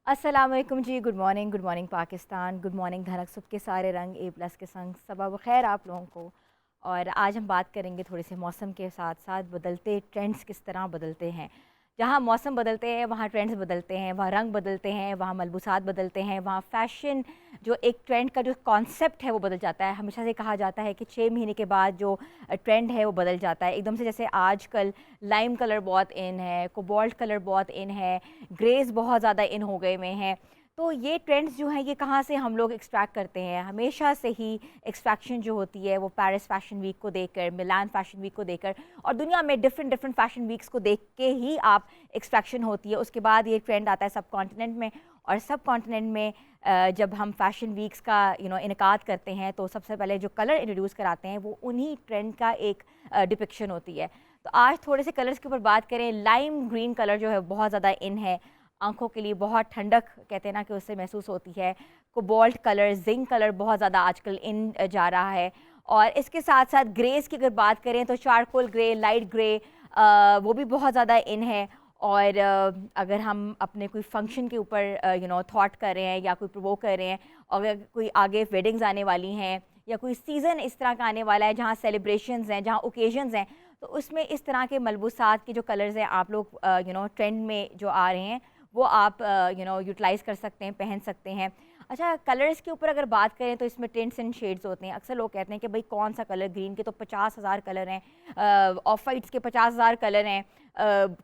अस्सलाम वालेकुम जी। Good morning Pakistan, good morning Dhanak सुबह के सारे रंग ए प्लस के संग सबब खैर आप लोगों को। और आज हम बात करेंगे थोड़े से मौसम के साथ साथ बदलते ट्रेंड्स किस तरह बदलते हैं। जहाँ मौसम बदलते हैं वहाँ ट्रेंड्स बदलते हैं, वहाँ रंग बदलते हैं, वहाँ मलबूसात बदलते हैं, वहाँ फ़ैशन जो एक ट्रेंड का जो कॉन्सेप्ट है वो बदल जाता है। हमेशा से कहा जाता है कि 6 महीने के बाद जो ट्रेंड है वो बदल जाता है एकदम से। जैसे आजकल लाइम कलर बहुत इन है, कोबाल्ट कलर बहुत इन है, ग्रेज बहुत ज़्यादा इन हो गए हुए हैं। तो ये ट्रेंड्स जो हैं ये कहाँ से हम लोग एक्सट्रैक्ट करते हैं? हमेशा से ही एक्सट्रैक्शन जो होती है वो पेरिस फैशन वीक को देखकर, मिलान फैशन वीक को देखकर और दुनिया में डिफरेंट डिफरेंट फैशन वीक्स को देख के ही आप एक्सट्रैक्शन होती है। उसके बाद ये ट्रेंड आता है सब कॉन्टिनेंट में, और सब कॉन्टिनेंट में जब हम फैशन वीक्स का इनकाद करते हैं तो सबसे पहले जो कलर इंट्रोड्यूस कराते हैं वो उन्हीं ट्रेंड का एक डिपिक्शन होती है। तो आज थोड़े से कलर्स के ऊपर बात करें। लाइम ग्रीन कलर जो है बहुत ज़्यादा इन है, आंखों के लिए बहुत ठंडक कहते हैं ना कि उससे महसूस होती है। कोबाल्ट कलर, जिंक कलर बहुत ज़्यादा आजकल इन जा रहा है। और इसके साथ साथ ग्रेस की अगर बात करें तो चारकोल ग्रे, लाइट ग्रे वो भी बहुत ज़्यादा इन है। और अगर हम अपने कोई फंक्शन के ऊपर थॉट कर रहे हैं या कोई प्रोवोक कर रहे हैं, और अगर कोई आगे वेडिंग्स आने वाली हैं या कोई सीज़न इस तरह का आने वाला है जहाँ सेलिब्रेशंस हैं, जहाँ ओकेजन्स हैं, तो उसमें इस तरह के मलबूसात के जो कलर्स हैं आप लोग ट्रेंड में जो आ रहे हैं वो आप यूटिलाइज़ कर सकते हैं, पहन सकते हैं। अच्छा, कलर्स के ऊपर अगर बात करें तो इसमें टिंट्स एंड शेड्स होते हैं। अक्सर लोग कहते हैं कि भाई कौन सा कलर, ग्रीन के तो 50,000 कलर हैं, ऑफ वाइट्स के 50,000 कलर हैं,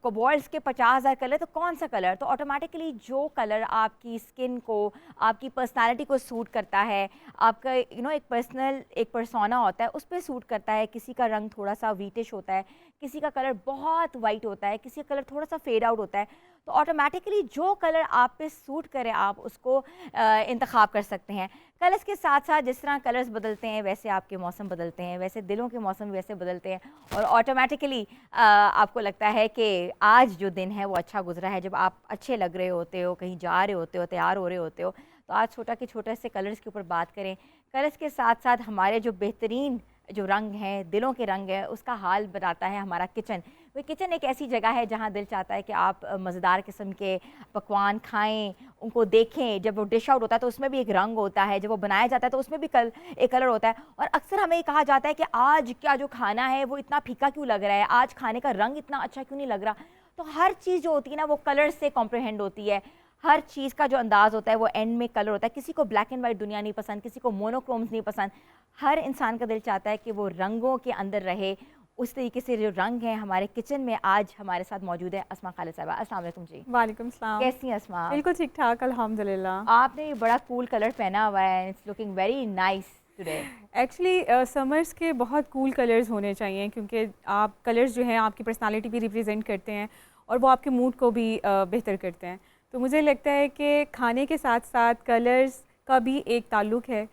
कोबाल्ट्स के 50,000 कलर, तो कौन सा कलर? तो ऑटोमेटिकली जो कलर आपकी स्किन को, आपकी पर्सनालिटी को सूट करता है, आपका एक पर्सनल एक पर्सोना होता है उस पर सूट करता है। किसी का रंग थोड़ा सा वीटिश होता है, किसी का कलर बहुत वाइट होता है, किसी का कलर थोड़ा सा फेड आउट होता है। तो ऑटोमेटिकली जो कलर आप पे सूट करे आप उसको इंतखाब कर सकते हैं। कलर्स के साथ साथ जिस तरह कलर्स बदलते हैं वैसे आपके मौसम बदलते हैं, वैसे दिलों के मौसम भी वैसे बदलते हैं। और ऑटोमेटिकली आपको लगता है कि आज जो दिन है वो अच्छा गुजरा है, जब आप अच्छे लग रहे होते हो, कहीं जा रहे होते हो, तैयार हो रहे होते हो। तो आज छोटा के छोटे से कलर्स के ऊपर बात करें। कलर्स के साथ साथ हमारे जो बेहतरीन जो रंग हैं, दिलों के रंग है, उसका हाल बताता है हमारा किचन। वो किचन एक ऐसी जगह है जहाँ दिल चाहता है कि आप मज़ेदार किस्म के पकवान खाएं, उनको देखें। जब वो डिश आउट होता है तो उसमें भी एक रंग होता है, जब वो बनाया जाता है तो उसमें भी एक कलर होता है। और अक्सर हमें ये कहा जाता है कि आज क्या जो खाना है वो इतना फीका क्यों लग रहा है, आज खाने का रंग इतना अच्छा क्यों नहीं लग रहा। तो हर चीज़ जो होती है ना वो कलर से कॉम्प्रहेंड होती है। हर चीज़ का जो अंदाज़ होता है वो एंड में कलर होता है। किसी को ब्लैक एंड वाइट दुनिया नहीं पसंद, किसी को मोनोक्रोम्स नहीं पसंद। हर इंसान का दिल चाहता है कि वो रंगों के अंदर रहे। उस तरीके से जो रंग हैं हमारे किचन में आज हमारे साथ मौजूद है अस्मा खालिद साहिबा। अस्सलाम वालेकुम जी। वालेकुम सलाम। कैसी हैं अस्मा? बिल्कुल ठीक ठाक अल्हम्दुलिल्लाह। आपने ये बड़ा कूल कलर पहना हुआ है, it's looking very nice today. Actually summers के बहुत कूल कलर्स होने चाहिए क्योंकि आप कलर्स जो हैं आपकी पर्सनालिटी भी रिप्रेजेंट करते हैं और वो आपके मूड को भी बेहतर करते हैं। तो मुझे लगता है कि खाने के साथ साथ कलर्स का भी एक ताल्लुक़ है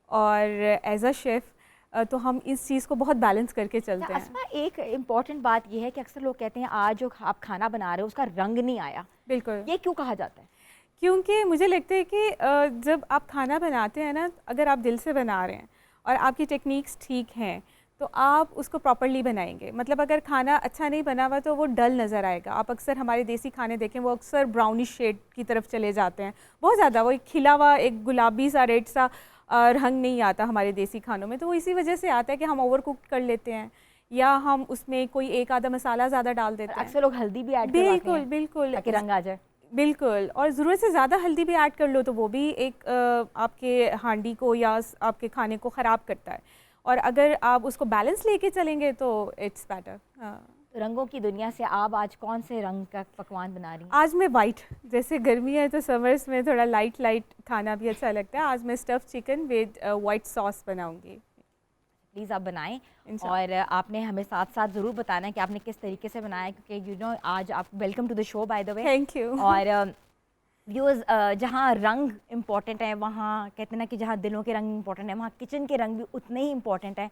और एज अ शेफ़ तो हम इस चीज़ को बहुत बैलेंस करके चलते हैं। अस्मा, एक इम्पॉर्टेंट बात ये है कि अक्सर लोग कहते हैं आज जो आप खाना बना रहे हो उसका रंग नहीं आया। बिल्कुल। ये क्यों कहा जाता है? क्योंकि मुझे लगता है कि जब आप खाना बनाते हैं ना, अगर आप दिल से बना रहे हैं और आपकी टेक्निक्स ठीक हैं तो आप उसको प्रॉपर्ली बनाएंगे। मतलब अगर खाना अच्छा नहीं बना हुआ तो वो डल नज़र आएगा। आप अक्सर हमारे देसी खाने देखें वो अक्सर ब्राउनिश शेड की तरफ चले जाते हैं, बहुत ज़्यादा वो एक खिला हुआ एक गुलाबी सा रेड सा रंग नहीं आता हमारे देसी खानों में। तो वो इसी वजह से आता है कि हम ओवर कुक कर लेते हैं या हम उसमें कोई एक आधा मसाला ज़्यादा डाल देते हैं। अक्सर लोग हल्दी भी ऐड करवाते बिल्कुल हैं बिल्कुल ताकि रंग आ जाए। बिल्कुल, और ज़रूरत से ज़्यादा हल्दी भी ऐड कर लो तो वो भी एक आपके हांडी को या आपके खाने को ख़राब करता है। और अगर आप उसको बैलेंस लेके चलेंगे तो इट्स बेटर। हाँ। रंगों की दुनिया से आप आज कौन से रंग का पकवान बना रही हैं? आज मैं वाइट, जैसे गर्मी है तो समर्स में थोड़ा लाइट लाइट खाना भी अच्छा लगता है। आज मैं stuff chicken with white sauce बनाऊंगी। प्लीज़ आप बनाएं और आपने हमें साथ साथ ज़रूर बताना है कि आपने किस तरीके से बनाया, क्योंकि आज आप welcome to the show by the way. Thank you. और व्यूअर्स, जहाँ रंग इम्पॉर्टेंट है वहाँ कहते हैं ना कि जहाँ दिलों के रंग इम्पॉर्टेंट है वहाँ किचन के रंग भी उतने ही इम्पॉर्टेंट हैं।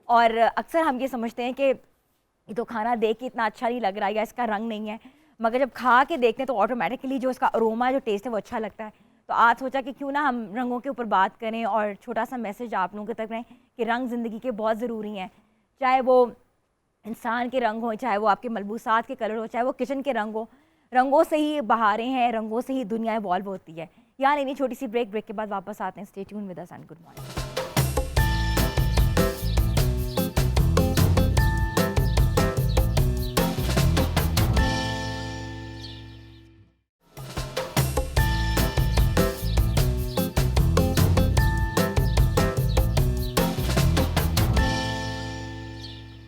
और अक्सर हम ये समझते हैं कि ये तो खाना देख के इतना अच्छा नहीं लग रहा है या इसका रंग नहीं है, मगर जब खा के देखते हैं तो ऑटोमेटिकली जो इसका अरोमा, जो टेस्ट है वो अच्छा लगता है। तो आज सोचा कि क्यों ना हम रंगों के ऊपर बात करें और छोटा सा मैसेज आप लोगों तक रहें कि रंग ज़िंदगी के बहुत ज़रूरी हैं। चाहे वो इंसान के रंग हो, चाहे वो आपके मलबूसात के कलर हो, चाहे वो किचन के रंग हो। रंगों से ही बहारें हैं, रंगों से ही दुनिया इवॉल्व होती है। यहाँ लेनी छोटी सी ब्रेक के बाद वापस आते हैं। Stay tune with us and good morning.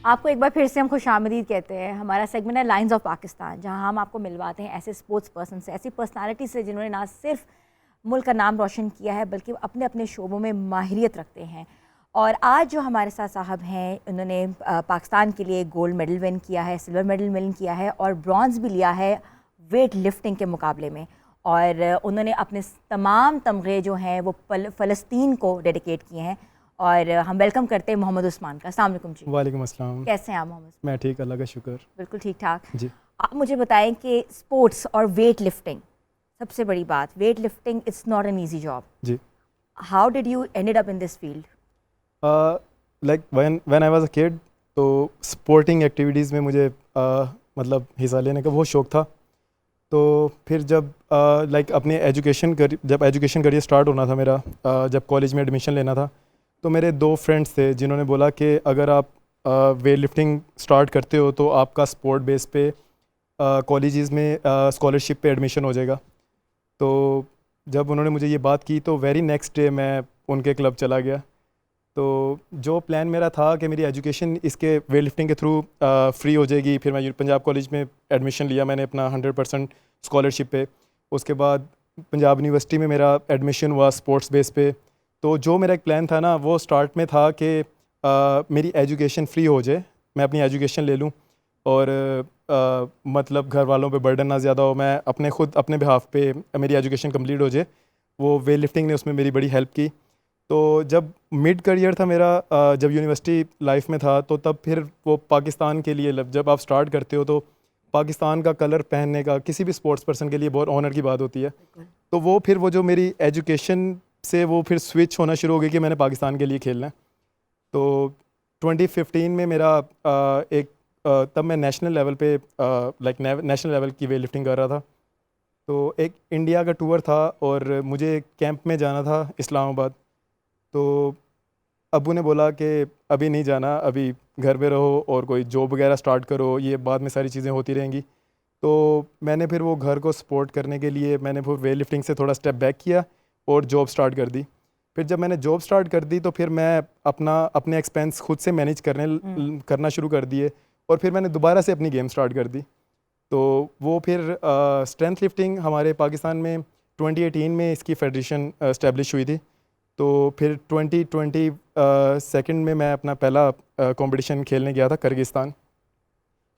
आपको एक बार फिर से हम खुशामदीद कहते हैं। हमारा सेगमेंट है लाइन्स ऑफ पाकिस्तान, जहां हम आपको मिलवाते हैं ऐसे स्पोर्ट्स पर्सन से, ऐसी पर्सनालिटी से जिन्होंने ना सिर्फ मुल्क का नाम रोशन किया है बल्कि अपने अपने शोबों में माहिरियत रखते हैं। और आज जो हमारे साथ साहब हैं, उन्होंने पाकिस्तान के लिए गोल्ड मेडल विन किया है, सिल्वर मेडल विन किया है और ब्रॉन्ज़ भी लिया है वेट लिफ्टिंग के मुकाबले में। और उन्होंने अपने तमाम तमगे जो हैं वो फ़लस्तीन को डेडिकेट किए हैं। और हम वेलकम करते हैं मोहम्मद उस्मान का। अस्सलाम वालेकुम जी। वालेकुम अस्सलाम। कैसे हैं आप मोहम्मद? मैं ठीक, अल्लाह का शुक्र। बिल्कुल ठीक ठाक जी। आप मुझे बताएं कि स्पोर्ट्स और वेट लिफ्टिंग, सबसे बड़ी बात, weight lifting it's not an easy job. जी। How did you ended up in this field? Like when I was a kid, तो स्पोर्टिंग एक्टिविटीज़ में मुझे मतलब हिस्सा लेने का बहुत शौक़ था। तो फिर जब लाइक अपने जब एजुकेशन करियर स्टार्ट होना था मेरा, जब कॉलेज में एडमिशन लेना था, तो मेरे 2 फ्रेंड्स थे जिन्होंने बोला कि अगर आप वेट लिफ्टिंग स्टार्ट करते हो तो आपका स्पोर्ट बेस पे कॉलेजेस में स्कॉलरशिप पे एडमिशन हो जाएगा। तो जब उन्होंने मुझे ये बात की तो वेरी नेक्स्ट डे मैं उनके क्लब चला गया। तो जो प्लान मेरा था कि मेरी एजुकेशन इसके वेट लिफ्टिंग के थ्रू फ्री हो जाएगी, फिर मैं पंजाब कॉलेज में एडमिशन लिया मैंने अपना 100% स्कॉलरशिप पे। उसके बाद पंजाब यूनिवर्सिटी में मेरा एडमिशन हुआ स्पोर्ट्स बेस पे। तो जो मेरा एक प्लान था ना, वो स्टार्ट में था कि मेरी एजुकेशन फ्री हो जाए, मैं अपनी एजुकेशन ले लूँ और मतलब घर वालों पे बर्डन ना ज़्यादा हो, मैं अपने बिहाफ पे मेरी एजुकेशन कंप्लीट हो जाए। वो वेट लिफ्टिंग ने उसमें मेरी बड़ी हेल्प की। तो जब मिड करियर था मेरा, जब यूनिवर्सिटी लाइफ में था, तो तब फिर वो पाकिस्तान के लिए जब आप स्टार्ट करते हो तो पाकिस्तान का कलर पहनने का किसी भी स्पोर्ट्स पर्सन के लिए बहुत ऑनर की बात होती है। तो वो फिर वो जो मेरी एजुकेशन से वो फिर स्विच होना शुरू हो गई कि मैंने पाकिस्तान के लिए खेलना है। तो 2015 में मेरा तब मैं नेशनल लेवल पे नेशनल लेवल की वेट लिफ्टिंग कर रहा था। तो एक इंडिया का टूर था और मुझे कैंप में जाना था इस्लामाबाद। तो अब्बू ने बोला कि अभी नहीं जाना, अभी घर में रहो और कोई जॉब वगैरह स्टार्ट करो, ये बाद में सारी चीज़ें होती रहेंगी। तो मैंने फिर वो घर को सपोर्ट करने के लिए मैंने फिर वेट लिफ्टिंग से थोड़ा स्टेप बैक किया और जॉब स्टार्ट कर दी। फिर जब मैंने जॉब स्टार्ट कर दी तो फिर मैं अपने एक्सपेंस खुद से मैनेज करना शुरू कर दिए और फिर मैंने दोबारा से अपनी गेम स्टार्ट कर दी। तो वो फिर स्ट्रेंथ लिफ्टिंग हमारे पाकिस्तान में 2018 में इसकी फेडरेशन इस्टेब्लिश हुई थी। तो फिर 2022 में मैं अपना पहला कंपटीशन खेलने गया था किर्गिस्तान।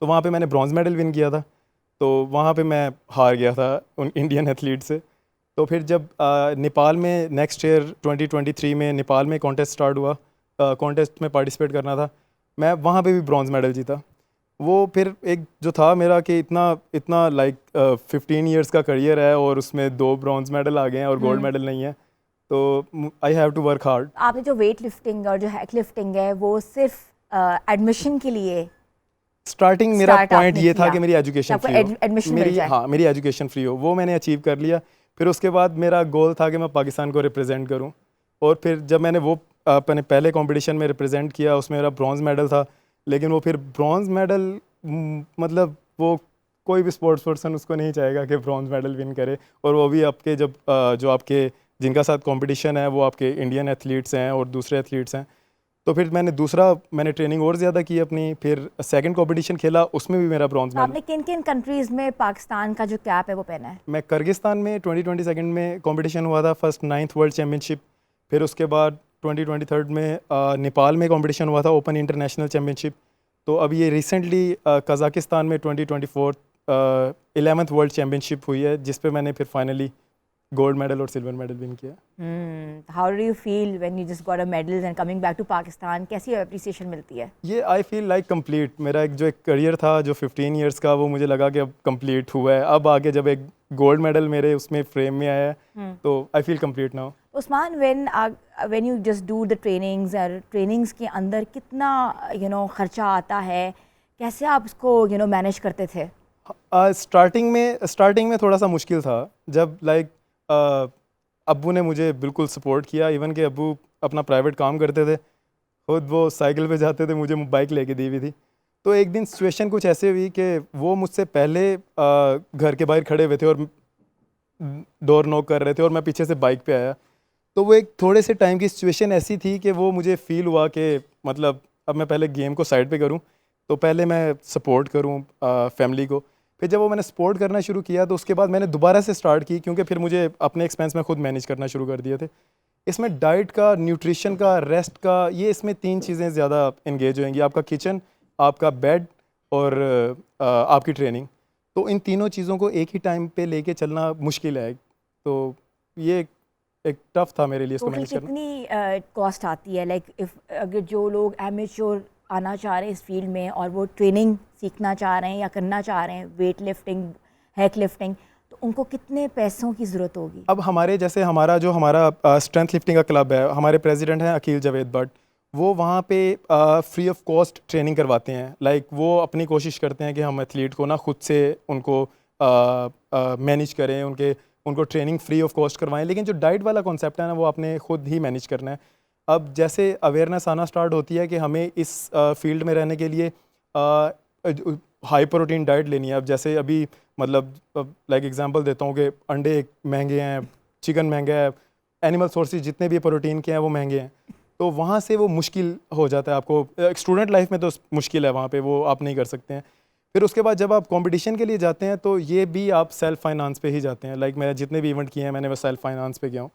तो वहाँ पे मैंने ब्रॉन्ज़ मेडल विन किया था। तो वहाँ पे मैं हार गया था उन इंडियन एथलीट से। तो फिर जब नेपाल में नेक्स्ट ईयर 2023 में नेपाल में कॉन्टेस्ट स्टार्ट हुआ, कॉन्टेस्ट में पार्टिसिपेट करना था, मैं वहाँ पे भी ब्रॉन्ज़ मेडल जीता। वो फिर एक जो था मेरा कि इतना लाइक 15 इयर्स का करियर है और उसमें 2 ब्रॉन्ज़ मेडल आ गए हैं और गोल्ड मेडल नहीं है, तो I have to work hard. आपने जो वेट लिफ्टिंग और जो हैक लिफ्टिंग है वो सिर्फ एडमिशन के लिए स्टार्टिंग मेरा पॉइंट ये था कि मेरी एजुकेशन फ्री हो, मेरी एजुकेशन फ्री हो, वो मैंने अचीव कर लिया। फिर उसके बाद मेरा गोल था कि मैं पाकिस्तान को रिप्रेजेंट करूं। और फिर जब मैंने वो अपने पहले कंपटीशन में रिप्रेजेंट किया, उसमें मेरा ब्रॉन्ज़ मेडल था। लेकिन वो फिर ब्रॉन्ज़ मेडल मतलब वो कोई भी स्पोर्ट्स पर्सन उसको नहीं चाहेगा कि ब्रॉन्ज़ मेडल विन करे, और वो भी आपके जो आपके जिनका साथ कंपटीशन है वो आपके इंडियन एथलीट्स हैं और दूसरे एथलीट्स हैं। तो फिर मैंने ट्रेनिंग और ज़्यादा की अपनी। फिर सेकंड कंपटीशन खेला, उसमें भी मेरा ब्रॉन्ज़ मेडल। आपने किन किन कंट्रीज़ में पाकिस्तान का जो कैप है वो पहना है? मैं किर्गिस्तान में 2022 में कंपटीशन हुआ था, फर्स्ट 9th वर्ल्ड चैम्पियनशिप। फिर उसके बाद 2023 में नेपाल में कंपटीशन हुआ था, ओपन इंटरनेशनल चैम्पियनशिप। तो अब ये रिसेंटली कज़ाकिस्तान में 2024 11th वर्ल्ड चैम्पियनशिप हुई है, जिस पे मैंने फिर फाइनली गोल्ड मेडल और सिल्वर मेडल विन किया। How do you feel when you just got a medal and coming back to Pakistan? कैसी अप्रिसिएशन मिलती है? ये आई फील लाइक कंप्लीट। मेरा एक करियर था जो 15 इयर्स का, वो मुझे लगा कि अब कंप्लीट हुआ है। अब आगे जब एक गोल्ड मेडल मेरे उसमें फ्रेम में आया है तो I feel complete now. Usman, when you just do the trainings के अंदर कितना खर्चा आता है, कैसे आप उसको मैनेज करते थे? स्टार्टिंग में थोड़ा सा मुश्किल था, जब अब्बू ने मुझे बिल्कुल सपोर्ट किया। इवन कि अब्बू अपना प्राइवेट काम करते थे, खुद वो साइकिल पे जाते थे, मुझे बाइक लेके दी हुई थी। तो एक दिन सिचुएशन कुछ ऐसे हुई कि वो मुझसे पहले घर के बाहर खड़े हुए थे और डोर नॉक कर रहे थे और मैं पीछे से बाइक पे आया। तो वो एक थोड़े से टाइम की सिचुएशन ऐसी थी कि वो मुझे फ़ील हुआ कि मतलब अब मैं पहले गेम को साइड पे करूं, तो पहले मैं सपोर्ट करूं फैमिली को। फिर जब वो मैंने सपोर्ट करना शुरू किया तो उसके बाद मैंने दोबारा से स्टार्ट की, क्योंकि फिर मुझे अपने एक्सपेंस में खुद मैनेज करना शुरू कर दिए थे। इसमें डाइट का, न्यूट्रिशन का, रेस्ट का, ये इसमें 3 चीज़ें ज़्यादा इंगेज होएंगी। आपका किचन, आपका बेड और आपकी ट्रेनिंग। तो इन तीनों चीज़ों को एक ही टाइम पे लेके चलना मुश्किल है। तो ये एक टफ था मेरे लिए इसको मैनेज करना। कितनी कॉस्ट आती है, लाइक इफ अगर जो लोग एमेच्योर आना चाह रहे हैं इस फील्ड में और वो ट्रेनिंग सीखना चाह रहे हैं या करना चाह रहे हैं, वेट लिफ्टिंग, हैक लिफ्टिंग, तो उनको कितने पैसों की ज़रूरत होगी? अब हमारा स्ट्रेंथ लिफ्टिंग का क्लब है, हमारे प्रेसिडेंट हैं अकील जावेद भट्ट। वो वहाँ पे फ्री ऑफ कॉस्ट ट्रेनिंग करवाते हैं। लाइक वो अपनी कोशिश करते हैं कि हम एथलीट को ना खुद से उनको मैनेज करें, उनको ट्रेनिंग फ्री ऑफ कॉस्ट करवाएं। लेकिन जो डाइट वाला कॉन्सेप्ट है ना, वो आपने खुद ही मैनेज करना है। अब जैसे अवेयरनेस आना स्टार्ट होती है कि हमें इस फील्ड में रहने के लिए हाई प्रोटीन डाइट लेनी है। अब जैसे अभी मतलब लाइक एग्जांपल देता हूँ कि अंडे महंगे हैं, चिकन महंगा है, एनिमल सोर्सेज जितने भी प्रोटीन के हैं वो महंगे हैं। तो वहाँ से वो मुश्किल हो जाता है आपको। स्टूडेंट लाइफ में तो मुश्किल है, वहाँ पे वो आप नहीं कर सकते हैं। फिर उसके बाद जब आप कंपटीशन के लिए जाते हैं तो ये भी आप सेल्फ फाइनेंस पे ही जाते हैं। लाइक मैं जितने भी इवेंट किए हैं मैंने वो सेल्फ फाइनेंस पे किया हूँ।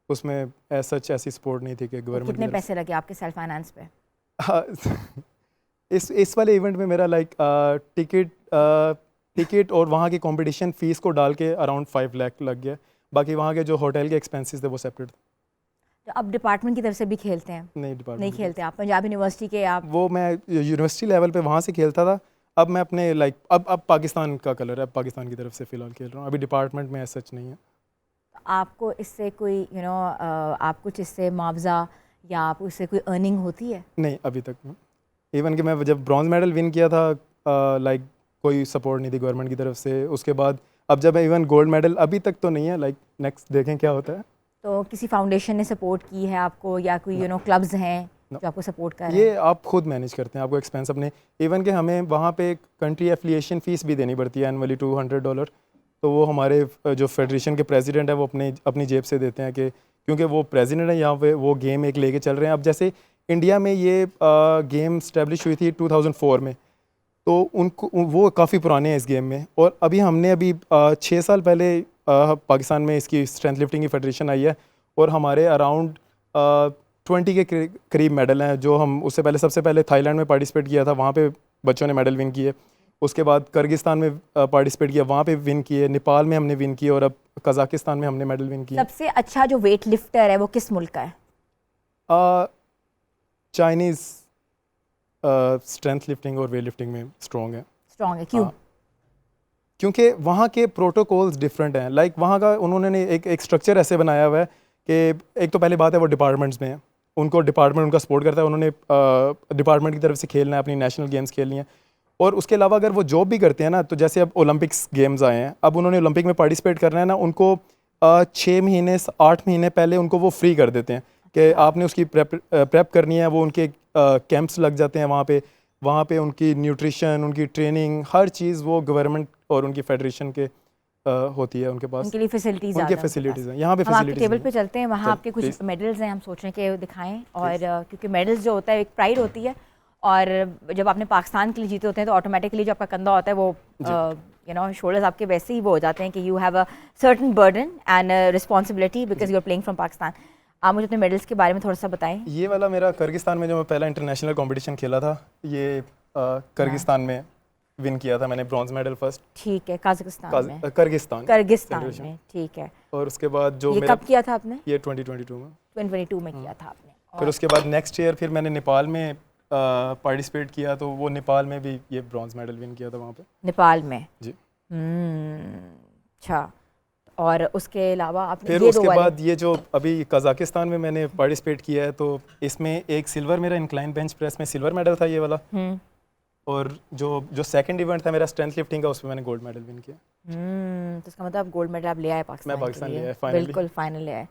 उसमें ऐसी सपोर्ट नहीं थी कि गवर्नमेंट। कितने पैसे लगे आपके सेल्फ फाइनेंस पे? इस वाले इवेंट में मेरा लाइक टिकट और वहाँ की कंपटीशन फ़ीस को डाल के अराउंड 5 लाख लग गया। बाकी वहाँ के जो होटल के एक्सपेंसेस थे वो सेपरेट थे। तो आप डिपार्टमेंट की तरफ से भी खेलते हैं? नहीं खेलते आप? पंजाब यूनिवर्सिटी के आप? वो मैं यूनिवर्सिटी लेवल पे वहाँ से खेलता था। अब मैं अपने अब पाकिस्तान का कलर है, अब पाकिस्तान की तरफ से फ़िलहाल खेल रहा हूँ। अभी डिपार्टमेंट में सच नहीं है। आपको इससे कोई आप कुछ इससे मुआवजा या आप उससे कोई अर्निंग होती है? नहीं, अभी तक नहीं। इवन कि मैं जब ब्रॉन्ज मेडल विन किया था लाइक कोई सपोर्ट नहीं थी गवर्नमेंट की तरफ से। उसके बाद अब जब इवन गोल्ड मेडल, अभी तक तो नहीं है। लाइक नेक्स्ट देखें क्या होता है। तो किसी फाउंडेशन ने सपोर्ट की है आपको या कोई क्लब्स हैं जो आपको सपोर्ट कर रहे हैं? ये आप खुद मैनेज करते हैं, आपको एक्सपेंस अपने। इवन कि हमें वहाँ पे कंट्री एफिलिएशन फ़ीस भी देनी पड़ती है एनुअली $200। तो वो हमारे जो फेडरेशन के प्रेसिडेंट है वो अपनी जेब से देते हैं कि क्योंकि वो प्रेसिडेंट है यहाँ पे, वो गेम एक लेके चल रहे हैं। अब जैसे इंडिया में ये गेम स्टैब्लिश हुई थी 2004 में, तो उनको वो काफ़ी पुराने हैं इस गेम में। और हमने 6 साल पहले पाकिस्तान में इसकी स्ट्रेंथ लिफ्टिंग की फेडरेशन आई है और हमारे अराउंड 20 के करीब मेडल हैं। जो हम उससे पहले सबसे पहले थाईलैंड में पार्टिसिपेट किया था, वहाँ पे बच्चों ने मेडल विन किए। उसके बाद किर्गिस्तान में पार्टिसिपेट किया, वहाँ पे विन किए। नेपाल में हमने विन किए और अब कज़ाकिस्तान में हमने मेडल विन किए। सबसे अच्छा जो वेट लिफ्टर है वो किस मुल्क का है? चाइनीज़ स्ट्रेंथ लिफ्टिंग और वेट लिफ्टिंग में स्ट्रॉन्ग है। क्यों? क्योंकि वहाँ के प्रोटोकॉल्स डिफरेंट हैं। लाइक वहाँ का उन्होंने एक स्ट्रक्चर ऐसे बनाया हुआ है कि एक तो पहले बात है वो डिपार्टमेंट्स में है, उनको डिपार्टमेंट उनका सपोर्ट करता है। उन्होंने डिपार्टमेंट की तरफ से खेलना है, अपनी नेशनल गेम्स खेलनी है। और उसके अलावा अगर वो जॉब भी करते हैं ना, तो जैसे अब ओलंपिक्स गेम्स आए हैं, अब उन्होंने ओलंपिक में पार्टिसिपेट करना है ना, उनको 6 महीने 8 महीने पहले उनको वो फ्री कर देते हैं कि आपने उसकी प्रेप करनी है। वो उनके कैंप्स लग जाते हैं वहाँ पे उनकी न्यूट्रिशन, उनकी ट्रेनिंग, हर चीज़ वो गवर्नमेंट और उनकी फेडरेशन के होती है उनके पास। उनके लिए फैसिलिटीज़ हैं। यहाँ पे हम आपके टेबल पे चलते हैं, वहाँ आपके कुछ मेडल्स हैं, हम सोच रहे हैं कि दिखाएं। और क्योंकि मेडल्स जो होता है एक प्राइड होती है, और जब आपने पाकिस्तान के लिए जीते होते हैं तो ऑटोमेटिकली जो आपका कंधा होता है वो शोल्डर्स आपके वैसे ही वो हो जाते हैं कि you have a certain burden and responsibility because you are playing from Pakistan. आप मुझे अपने मेडल्स के बारे में थोड़ा सा बताएं। ये वाला मेरा किर्गिस्तान में जो मैं पहला इंटरनेशनल कंपटीशन खेला था, ये किर्गिस्तान में विन किया था मैंने, ब्रॉन्ज मेडल फर्स्ट। ठीक है, किर्गिस्तान में। ठीक है। और उसके बाद जो ये कब किया था आपने? ये 2022 में किया था आपने। फिर उसके बाद नेक्स्ट ईयर फिर मैंने नेपाल में पार्टिसिपेट किया, तो वो नेपाल में भी ये ब्रॉन्ज मेडल विन किया था वहाँ पे। नेपाल में जी। अच्छा। और उसके अलावा आपने फिर उसके बाद ये जो अभी कज़ाकिस्तान में मैंने पार्टिसिपेट किया है, तो इसमें एक सिल्वर, मेरा इंक्लाइन बेंच प्रेस में सिल्वर मेडल था ये वाला। और जो सेकंड इवेंट था मेरा स्ट्रेंथ लिफ्टिंग का, उसमें मैंने गोल्ड मेडल विन किया। तो इसका मतलब गोल्ड मेडल आप ले आए पाकिस्तान मैं पाकिस्तान के लिए। ले आया फाइनली। बिल्कुल फाइनल ले आए।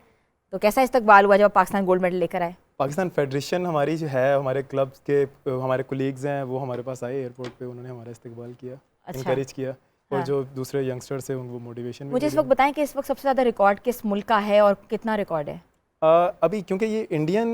तो कैसा इस्तकबाल हुआ जब आप पाकिस्तान गोल्ड मेडल लेकर आए? पाकिस्तान फेडरेशन हमारी जो है, हमारे क्लब के हमारे कोलीग्स हैं, वो हमारे पास आए एयरपोर्ट पे, उन्होंने हमारा इस्तकबाल किया, इनकरेज किया, और हाँ। जो दूसरे यंगस्टर्स हैं उनको मोटिवेशन भी मुझे इस मिली। वक्त बताएं कि इस वक्त सबसे ज़्यादा रिकॉर्ड किस मुल्क का है और कितना रिकॉर्ड है? अभी क्योंकि ये इंडियन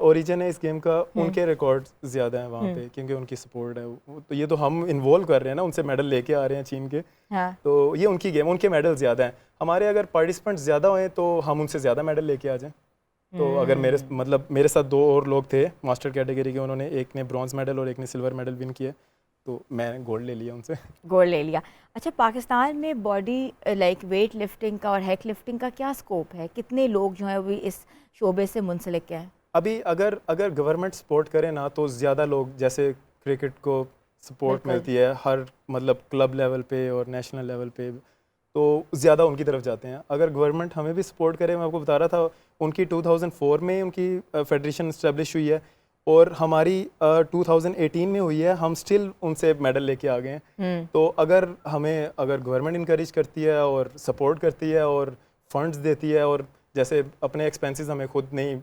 ओरिजिन है इस गेम का, उनके रिकॉर्ड ज़्यादा हैं वहाँ पे, क्योंकि उनकी सपोर्ट है। तो ये तो हम इन्वॉल्व कर रहे हैं ना, उनसे मेडल लेके आ रहे हैं चीन के। हाँ। तो ये उनकी गेम, उनके मेडल ज़्यादा हैं। हमारे अगर पार्टिसिपेंट्स ज़्यादा हों तो हम उनसे ज़्यादा मेडल लेके आ जाएं। तो अगर मेरे साथ 2 और लोग थे मास्टर कैटेगरी के, उन्होंने एक ने ब्रॉन्ज मेडल और एक ने सिल्वर मेडल विन किया, तो मैं गोल्ड ले लिया उनसे। गोल्ड ले लिया। अच्छा, पाकिस्तान में बॉडी लाइक वेट लिफ्टिंग का और हैक लिफ्टिंग का क्या स्कोप है? कितने लोग जो हैं वो इस शोबे से मुंसलिक हैं? अभी अगर गवर्नमेंट सपोर्ट करे ना तो ज़्यादा लोग, जैसे क्रिकेट को सपोर्ट मिलती है हर मतलब क्लब लेवल पे और नेशनल लेवल पे, तो ज़्यादा उनकी तरफ जाते हैं। अगर गवर्नमेंट हमें भी सपोर्ट करे, मैं आपको बता रहा था उनकी 2004 में उनकी फेडरेशन इस्टेब्लिश हुई है और हमारी 2018 में हुई है, हम स्टिल उनसे मेडल लेके आ गए हैं। तो अगर गवर्नमेंट इनकरेज करती है और सपोर्ट करती है और फंड्स देती है, और जैसे अपने एक्सपेंसेस हमें खुद नहीं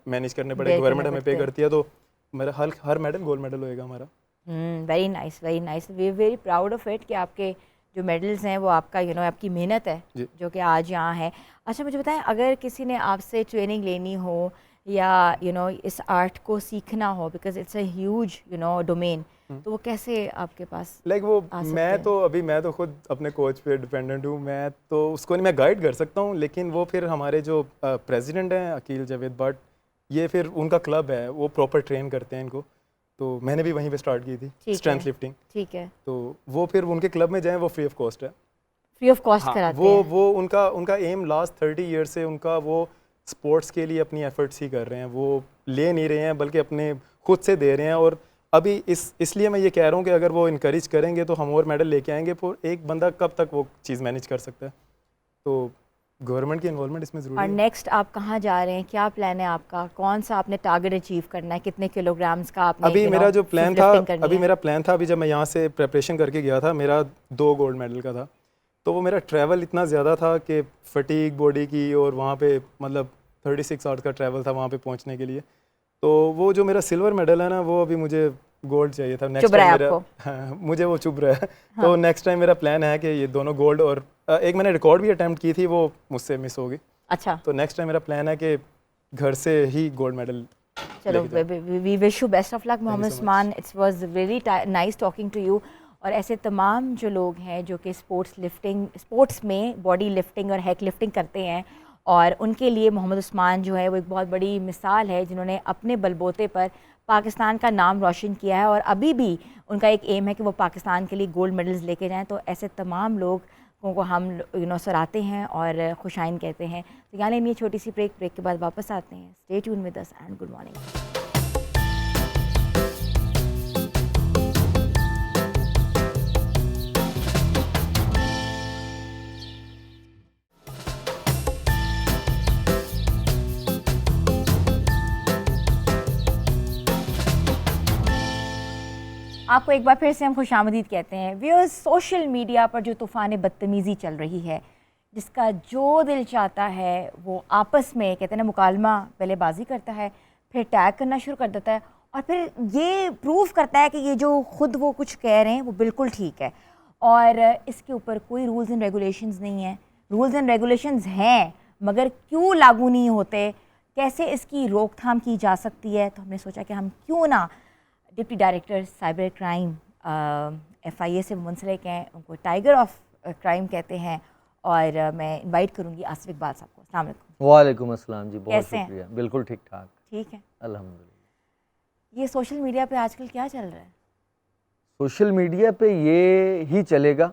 मैनेज करने पड़े, गवर्नमेंट हमें पे करती है, तो मेरा हर मेडल गोल्ड मेडल होएगा हमारा। Very nice, very nice. We very proud of it कि आपके जो मेडल्स हैं वो आपका आपकी मेहनत है जो कि आज यहाँ है। अच्छा, मुझे बताएं, अगर किसी ने आपसे ट्रेनिंग लेनी हो या इस आर्ट को सीखना हो, because it's a huge domain, तो वो कैसे आपके पास वो मैं तो खुद अपने कोच पे डिपेंडेंट हूँ। मैं तो उसको नहीं, मैं गाइड कर सकता हूँ, लेकिन वो फिर हमारे जो प्रेसिडेंट हैं अकील जावेद भट्ट, ये फिर उनका क्लब है, वो प्रॉपर ट्रेन करते हैं इनको। तो मैंने भी वहीं पे स्टार्ट की थी स्ट्रेंथ लिफ्टिंग। ठीक है। तो वो फिर उनके क्लब में जाएं, वो फ्री ऑफ कॉस्ट है। फ्री ऑफ कॉस्ट कराते हैं। वो उनका एम लास्ट 30 ईयर से उनका वो स्पोर्ट्स के लिए अपनी एफर्ट्स ही कर रहे हैं, वो ले नहीं रहे हैं बल्कि अपने खुद से दे रहे हैं। और अभी इसलिए मैं ये कह रहा हूँ कि अगर वो इनकरेज करेंगे तो हम और मेडल लेके आएंगे, पर एक बंदा कब तक वो चीज़ मैनेज कर सकता है, तो गवर्नमेंट की इन्वॉल्वमेंट इसमें ज़रूरी है। और नेक्स्ट आप कहाँ जा रहे हैं, क्या प्लान है आपका, कौन सा आपने टारगेट अचीव करना है, कितने किलोग्राम्स का आपने? अभी मेरा जो प्लान था, अभी जब मैं यहाँ से प्रिपरेशन करके गया था, मेरा 2 गोल्ड मेडल का था। तो वो मेरा ट्रैवल इतना ज़्यादा था कि फटीग बॉडी की, और वहाँ पे मतलब 36 आवर्स का ट्रैवल था वहाँ पे पहुँचने के लिए। तो वो जो मेरा सिल्वर मेडल है ना, वो अभी मुझे गोल्ड चाहिए था। नेक्स्ट टाइम मेरा मुझे वो चुभ रहा है। हाँ। तो नेक्स्ट टाइम मेरा प्लान है कि ये दोनों गोल्ड, और एक मैंने रिकॉर्ड भी अटेम्प्ट की थी, वो मुझसे मिस हो गई। अच्छा। तो नेक्स्ट टाइम मेरा प्लान है कि घर से ही गोल्ड मेडल। चलो, we wish you best of luck Mohammad Usman. It's was very nice talking to you. और ऐसे तमाम जो लोग हैं जो कि स्पोर्ट्स में बॉडी लिफ्टिंग और हैक लिफ्टिंग करते हैं, और उनके लिए मोहम्मद उस्मान जो है वो एक बहुत बड़ी मिसाल है, जिन्होंने अपने बलबूते पर पाकिस्तान का नाम रोशन किया है, और अभी भी उनका एक एम है कि वो पाकिस्तान के लिए गोल्ड मेडल्स लेके जाएं। तो ऐसे तमाम लोगों को हम सराहते हैं और खुशाइन कहते हैं। तो यहाँ लेनी छोटी सी ब्रेक के बाद वापस आते हैं। Stay tune with us and good morning. आपको एक बार फिर से हम खुशामदीद कहते हैं। व्यूअर्स, सोशल मीडिया पर जो तूफ़ान बदतमीज़ी चल रही है, जिसका जो दिल चाहता है वो आपस में कहते हैं ना मुकालमा, पहले बाजी करता है, फिर टैग करना शुरू कर देता है, और फिर ये प्रूव करता है कि ये जो खुद वो कुछ कह रहे हैं वो बिल्कुल ठीक है, और इसके ऊपर कोई रूल्स एंड रेगुलेशंस नहीं है। रूल्स एंड रेगुलेशंस हैं मगर क्यों लागू नहीं होते, कैसे इसकी रोकथाम की जा सकती है। तो हमने सोचा कि हम क्यों ना deputy director cyber crime FIA से मुंसलिक हैं, उनको टाइगर ऑफ क्राइम कहते हैं, और मैं इनवाइट करूंगी आसिफ इकबाल साहब को। अस्सलाम वालेकुम। वालेकुम अस्सलाम जी, बहुत शुक्रिया। बिल्कुल ठीक ठाक। ठीक है, अल्हम्दुलिल्लाह। ये सोशल मीडिया पे आजकल क्या चल रहा है? सोशल मीडिया पे ये ही चलेगा,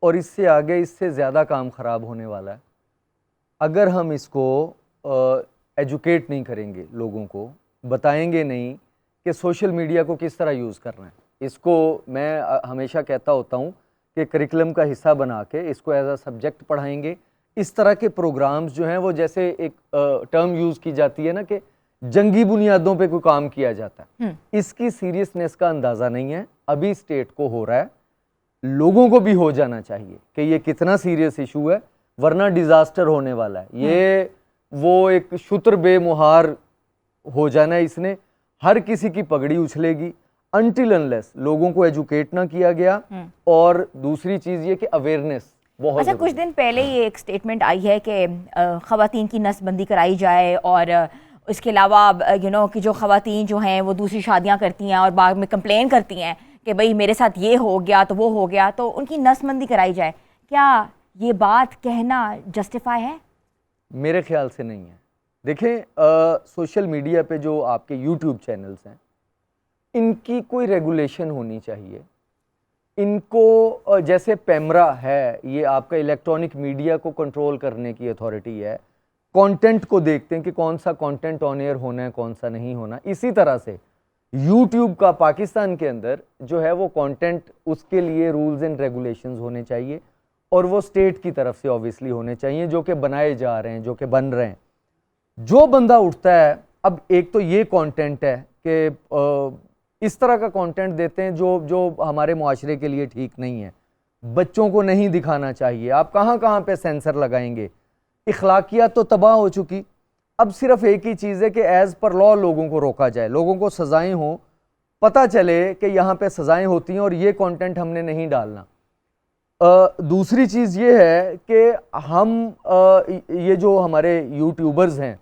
और इससे आगे इससे ज़्यादा काम ख़राब होने वाला है अगर हम इसको एजुकेट नहीं करेंगे, लोगों को बताएंगे नहीं कि सोशल मीडिया को किस तरह यूज़ करना है। इसको मैं हमेशा कहता होता हूँ कि करिकुलम का हिस्सा बना के इसको एज अ सब्जेक्ट पढ़ाएंगे। इस तरह के प्रोग्राम्स जो हैं वो, जैसे एक टर्म यूज़ की जाती है ना कि जंगी बुनियादों पे कोई काम किया जाता है, इसकी सीरियसनेस का अंदाज़ा नहीं है। अभी स्टेट को हो रहा है, लोगों को भी हो जाना चाहिए कि ये कितना सीरियस इशू है, वरना डिज़ास्टर होने वाला है। ये वो एक शुत्र बेमुहार हो जाना है इसने, हर किसी की पगड़ी उछलेगी अनटिल अनलेस लोगों को एजुकेट ना किया गया। और दूसरी चीज़ ये कि अवेयरनेस बहुत। अच्छा, कुछ दिन पहले ये एक स्टेटमेंट आई है कि ख़वातीन की नसबंदी कराई जाए और इसके अलावा कि जो ख़वातीन जो हैं वो दूसरी शादियां करती हैं और बाद में कंप्लेन करती हैं कि भाई मेरे साथ ये हो गया तो वो हो गया, तो उनकी नसबंदी कराई जाए। क्या ये बात कहना जस्टिफाई है? मेरे ख्याल से नहीं है। देखें, सोशल मीडिया पे जो आपके यूट्यूब चैनल्स हैं, इनकी कोई रेगुलेशन होनी चाहिए। इनको जैसे पैमरा है, ये आपका इलेक्ट्रॉनिक मीडिया को कंट्रोल करने की अथॉरिटी है, कंटेंट को देखते हैं कि कौन सा कंटेंट ऑन एयर होना है, कौन सा नहीं होना। इसी तरह से यूट्यूब का पाकिस्तान के अंदर जो है वो कंटेंट, उसके लिए रूल्स एंड रेगुलेशंस होने चाहिए और वो स्टेट की तरफ से ऑब्वियसली होने चाहिए, जो कि बनाए जा रहे हैं, जो कि बन रहे हैं। जो बंदा उठता है, अब एक तो ये कंटेंट है कि इस तरह का कंटेंट देते हैं जो हमारे मुआशरे के लिए ठीक नहीं है, बच्चों को नहीं दिखाना चाहिए। आप कहाँ कहाँ पे सेंसर लगाएंगे? इखलाकियात तो तबाह हो चुकी। अब सिर्फ एक ही चीज़ है कि एज़ पर लॉ लोगों को रोका जाए, लोगों को सज़ाएं हों, पता चले कि यहाँ पे सज़ाएं होती हैं और ये कंटेंट हमने नहीं डालना। दूसरी चीज़ ये है कि हम ये जो हमारे यूट्यूबर्स हैं,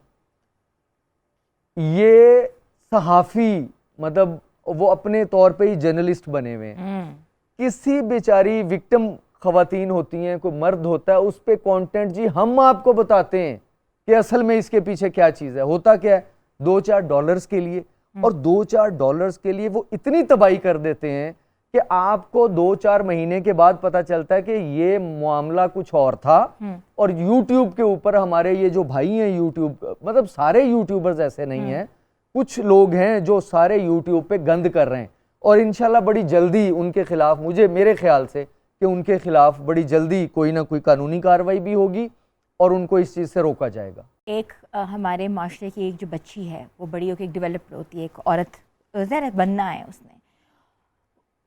ये सहाफ़ी, मतलब वो अपने तौर पे ही जर्नलिस्ट बने हुए हैं। किसी बेचारी विक्टिम ख़वातीन होती हैं, कोई मर्द होता है, उस पे कंटेंट जी हम आपको बताते हैं कि असल में इसके पीछे क्या चीज़ है। होता क्या है, 2-4 डॉलर्स के लिए, और 2-4 डॉलर्स के लिए वो इतनी तबाही कर देते हैं कि आपको 2-4 महीने के बाद पता चलता है कि ये मामला कुछ और था। और यूट्यूब के ऊपर हमारे ये जो भाई हैं यूट्यूब, मतलब सारे यूट्यूबर्स ऐसे नहीं हैं, कुछ लोग हैं जो सारे यूट्यूब पे गंद कर रहे हैं और इंशाल्लाह बड़ी जल्दी उनके खिलाफ, मेरे ख्याल से कि उनके खिलाफ बड़ी जल्दी कोई ना कोई कानूनी कार्रवाई भी होगी और उनको इस चीज़ से रोका जाएगा। एक हमारे माशरे की एक जो बच्ची है वो बड़ी होकर एक डेवलप होती है, एक औरत बनना है उसने,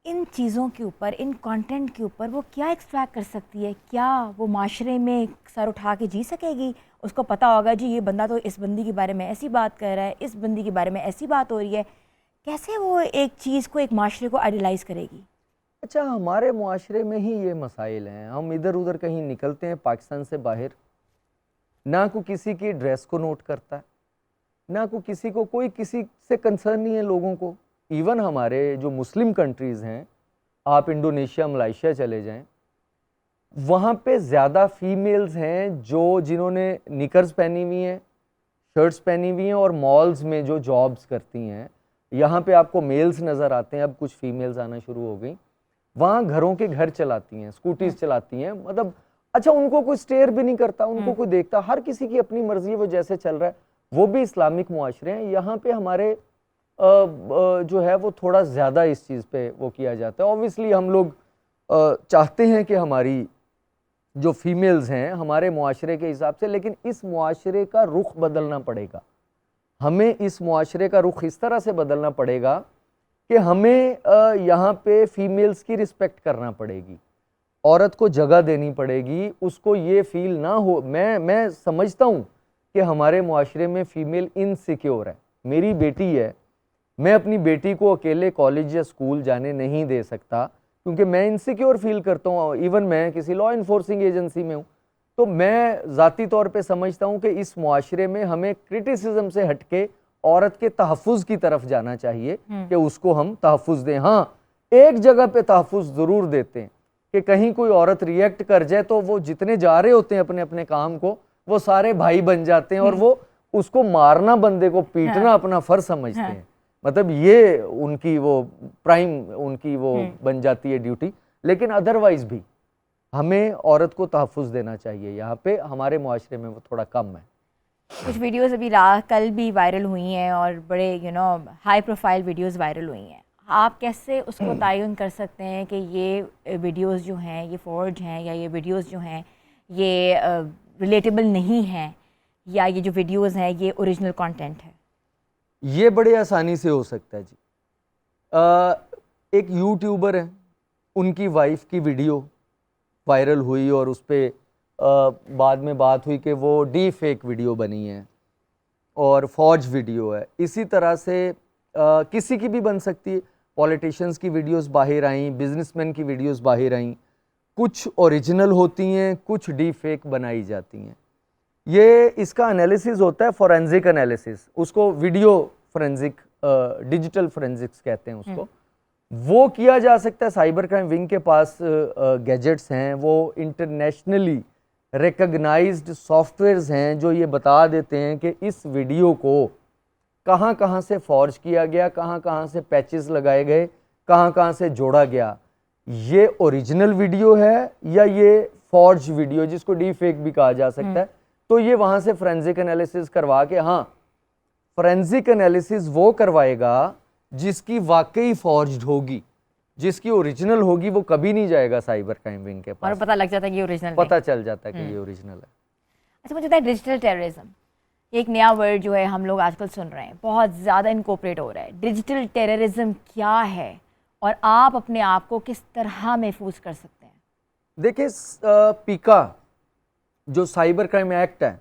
इन चीज़ों के ऊपर, इन कंटेंट के ऊपर वो क्या एक्सट्रैक्ट कर सकती है? क्या वो माशरे में सर उठा के जी सकेगी? उसको पता होगा जी ये बंदा तो इस बंदी के बारे में ऐसी बात कर रहा है, इस बंदी के बारे में ऐसी बात हो रही है। कैसे वो एक चीज़ को, एक माशरे को आइडियलाइज़ करेगी? अच्छा, हमारे मुआशरे में ही ये मसाइल हैं। हम इधर उधर कहीं निकलते हैं पाकिस्तान से बाहर, ना को किसी की ड्रेस को नोट करता है, ना को किसी को, कोई किसी से कंसर्न नहीं है लोगों को। इवन हमारे जो मुस्लिम कंट्रीज़ हैं, आप इंडोनेशिया, मलाइशिया चले जाएं, वहाँ पे ज़्यादा फीमेल्स हैं जिन्होंने निकर्स पहनी हुई हैं, शर्ट्स पहनी हुई हैं, और मॉल्स में जो जॉब्स करती हैं। यहाँ पे आपको मेल्स नज़र आते हैं, अब कुछ फीमेल्स आना शुरू हो गई। वहाँ घरों के घर चलाती हैं, स्कूटीज़ चलाती हैं, मतलब अच्छा, उनको कोई स्टेयर भी नहीं करता, उनको कोई देखता, हर किसी की अपनी मर्जी है, वो जैसे चल रहा है। वो भी इस्लामिक मुआशरे हैं। यहाँ पे हमारे जो है वो थोड़ा ज़्यादा इस चीज़ पे वो किया जाता है। ऑब्वियसली हम लोग चाहते हैं कि हमारी जो फीमेल्स हैं हमारे मुआशरे के हिसाब से, लेकिन इस मुआशरे का रुख बदलना पड़ेगा। हमें इस मुआशरे का रुख इस तरह से बदलना पड़ेगा कि हमें यहाँ पे फीमेल्स की रिस्पेक्ट करना पड़ेगी, औरत को जगह देनी पड़ेगी, उसको ये फील ना हो। मैं समझता हूँ कि हमारे मुआशरे में फ़ीमेल इनसिक्योर है। मेरी बेटी है, मैं अपनी बेटी को अकेले कॉलेज या स्कूल जाने नहीं दे सकता क्योंकि मैं इनसिक्योर फील करता हूँ। इवन मैं किसी लॉ इन्फोर्सिंग एजेंसी में हूँ, तो मैं ज़ाती तौर पे समझता हूँ कि इस मुआशरे में हमें क्रिटिसिज्म से हटके औरत के तहफ़्फ़ुज़ की तरफ जाना चाहिए कि उसको हम तहफ़्फ़ुज़ दें। हाँ, एक जगह पे तहफ़्फ़ुज़ ज़रूर देते हैं कि कहीं कोई औरत रिएक्ट कर जाए तो वो जितने जा रहे होते हैं अपने अपने काम को, वो सारे भाई बन जाते हैं और वो उसको मारना, बंदे को पीटना अपना फ़र्ज समझते हैं। मतलब ये उनकी वो प्राइम, उनकी वो बन जाती है ड्यूटी। लेकिन अदरवाइज़ भी हमें औरत को तहफ़्फ़ुज़ देना चाहिए। यहाँ पे हमारे मुआशरे में वो थोड़ा कम है। कुछ वीडियोस अभी कल भी वायरल हुई हैं और बड़े हाई प्रोफाइल वीडियोस वायरल हुई हैं। आप कैसे उसको तयन कर सकते हैं कि ये वीडियोस जो हैं ये फॉर्ज हैं, या ये वीडियोस जो हैं ये रिलेटेबल नहीं हैं, या ये जो वीडियोस हैं ये ओरिजिनल कंटेंट है? ये बड़े आसानी से हो सकता है जी। एक यूट्यूबर है, उनकी वाइफ की वीडियो वायरल हुई और उस पर बाद में बात हुई कि वो डी फेक वीडियो बनी है और फौज वीडियो है। इसी तरह से किसी की भी बन सकती है। पॉलिटिशियंस की वीडियोस बाहर आई, बिजनेसमैन की वीडियोस बाहर आई, कुछ ओरिजिनल होती हैं, कुछ डी फेक बनाई जाती हैं। ये इसका एनालिसिस होता है, फोरेंसिक एनालिसिस, उसको वीडियो फोरेंसिक, डिजिटल फोरेंसिक्स कहते हैं उसको। वो किया जा सकता है। साइबर क्राइम विंग के पास गैजेट्स हैं, वो इंटरनेशनली रिकग्नाइज्ड सॉफ्टवेयर्स हैं जो ये बता देते हैं कि इस वीडियो को कहाँ कहाँ से फॉर्ज किया गया, कहाँ कहाँ से पैचेस लगाए गए, कहाँ कहाँ से जोड़ा गया, ये ओरिजिनल वीडियो है या ये फॉर्ज वीडियो, जिसको डी फेक भी कहा जा सकता है। तो ये वहाँ से फोरेंसिक एनालिसिस करवा के, हाँ, फोरेंसिक एनालिसिस वो करवाएगा जिसकी वाकई फॉर्ज्ड होगी, जिसकी ओरिजिनल होगी वो कभी नहीं जाएगा साइबर क्राइम विंग के पास। और पता लग जाता है कि ये ओरिजिनल पता चल जाता है कि ये ओरिजिनल है। अच्छा, मुझे बताया डिजिटल टेररिज्म, ये एक नया वर्ड जो है हम लोग आजकल सुन रहे हैं, बहुत ज़्यादा इनकॉर्पोरेट हो रहा है। डिजिटल टेररिज्म क्या है और आप अपने आप को किस तरह महफूज कर सकते हैं? देखिए, पीका जो साइबर क्राइम एक्ट है,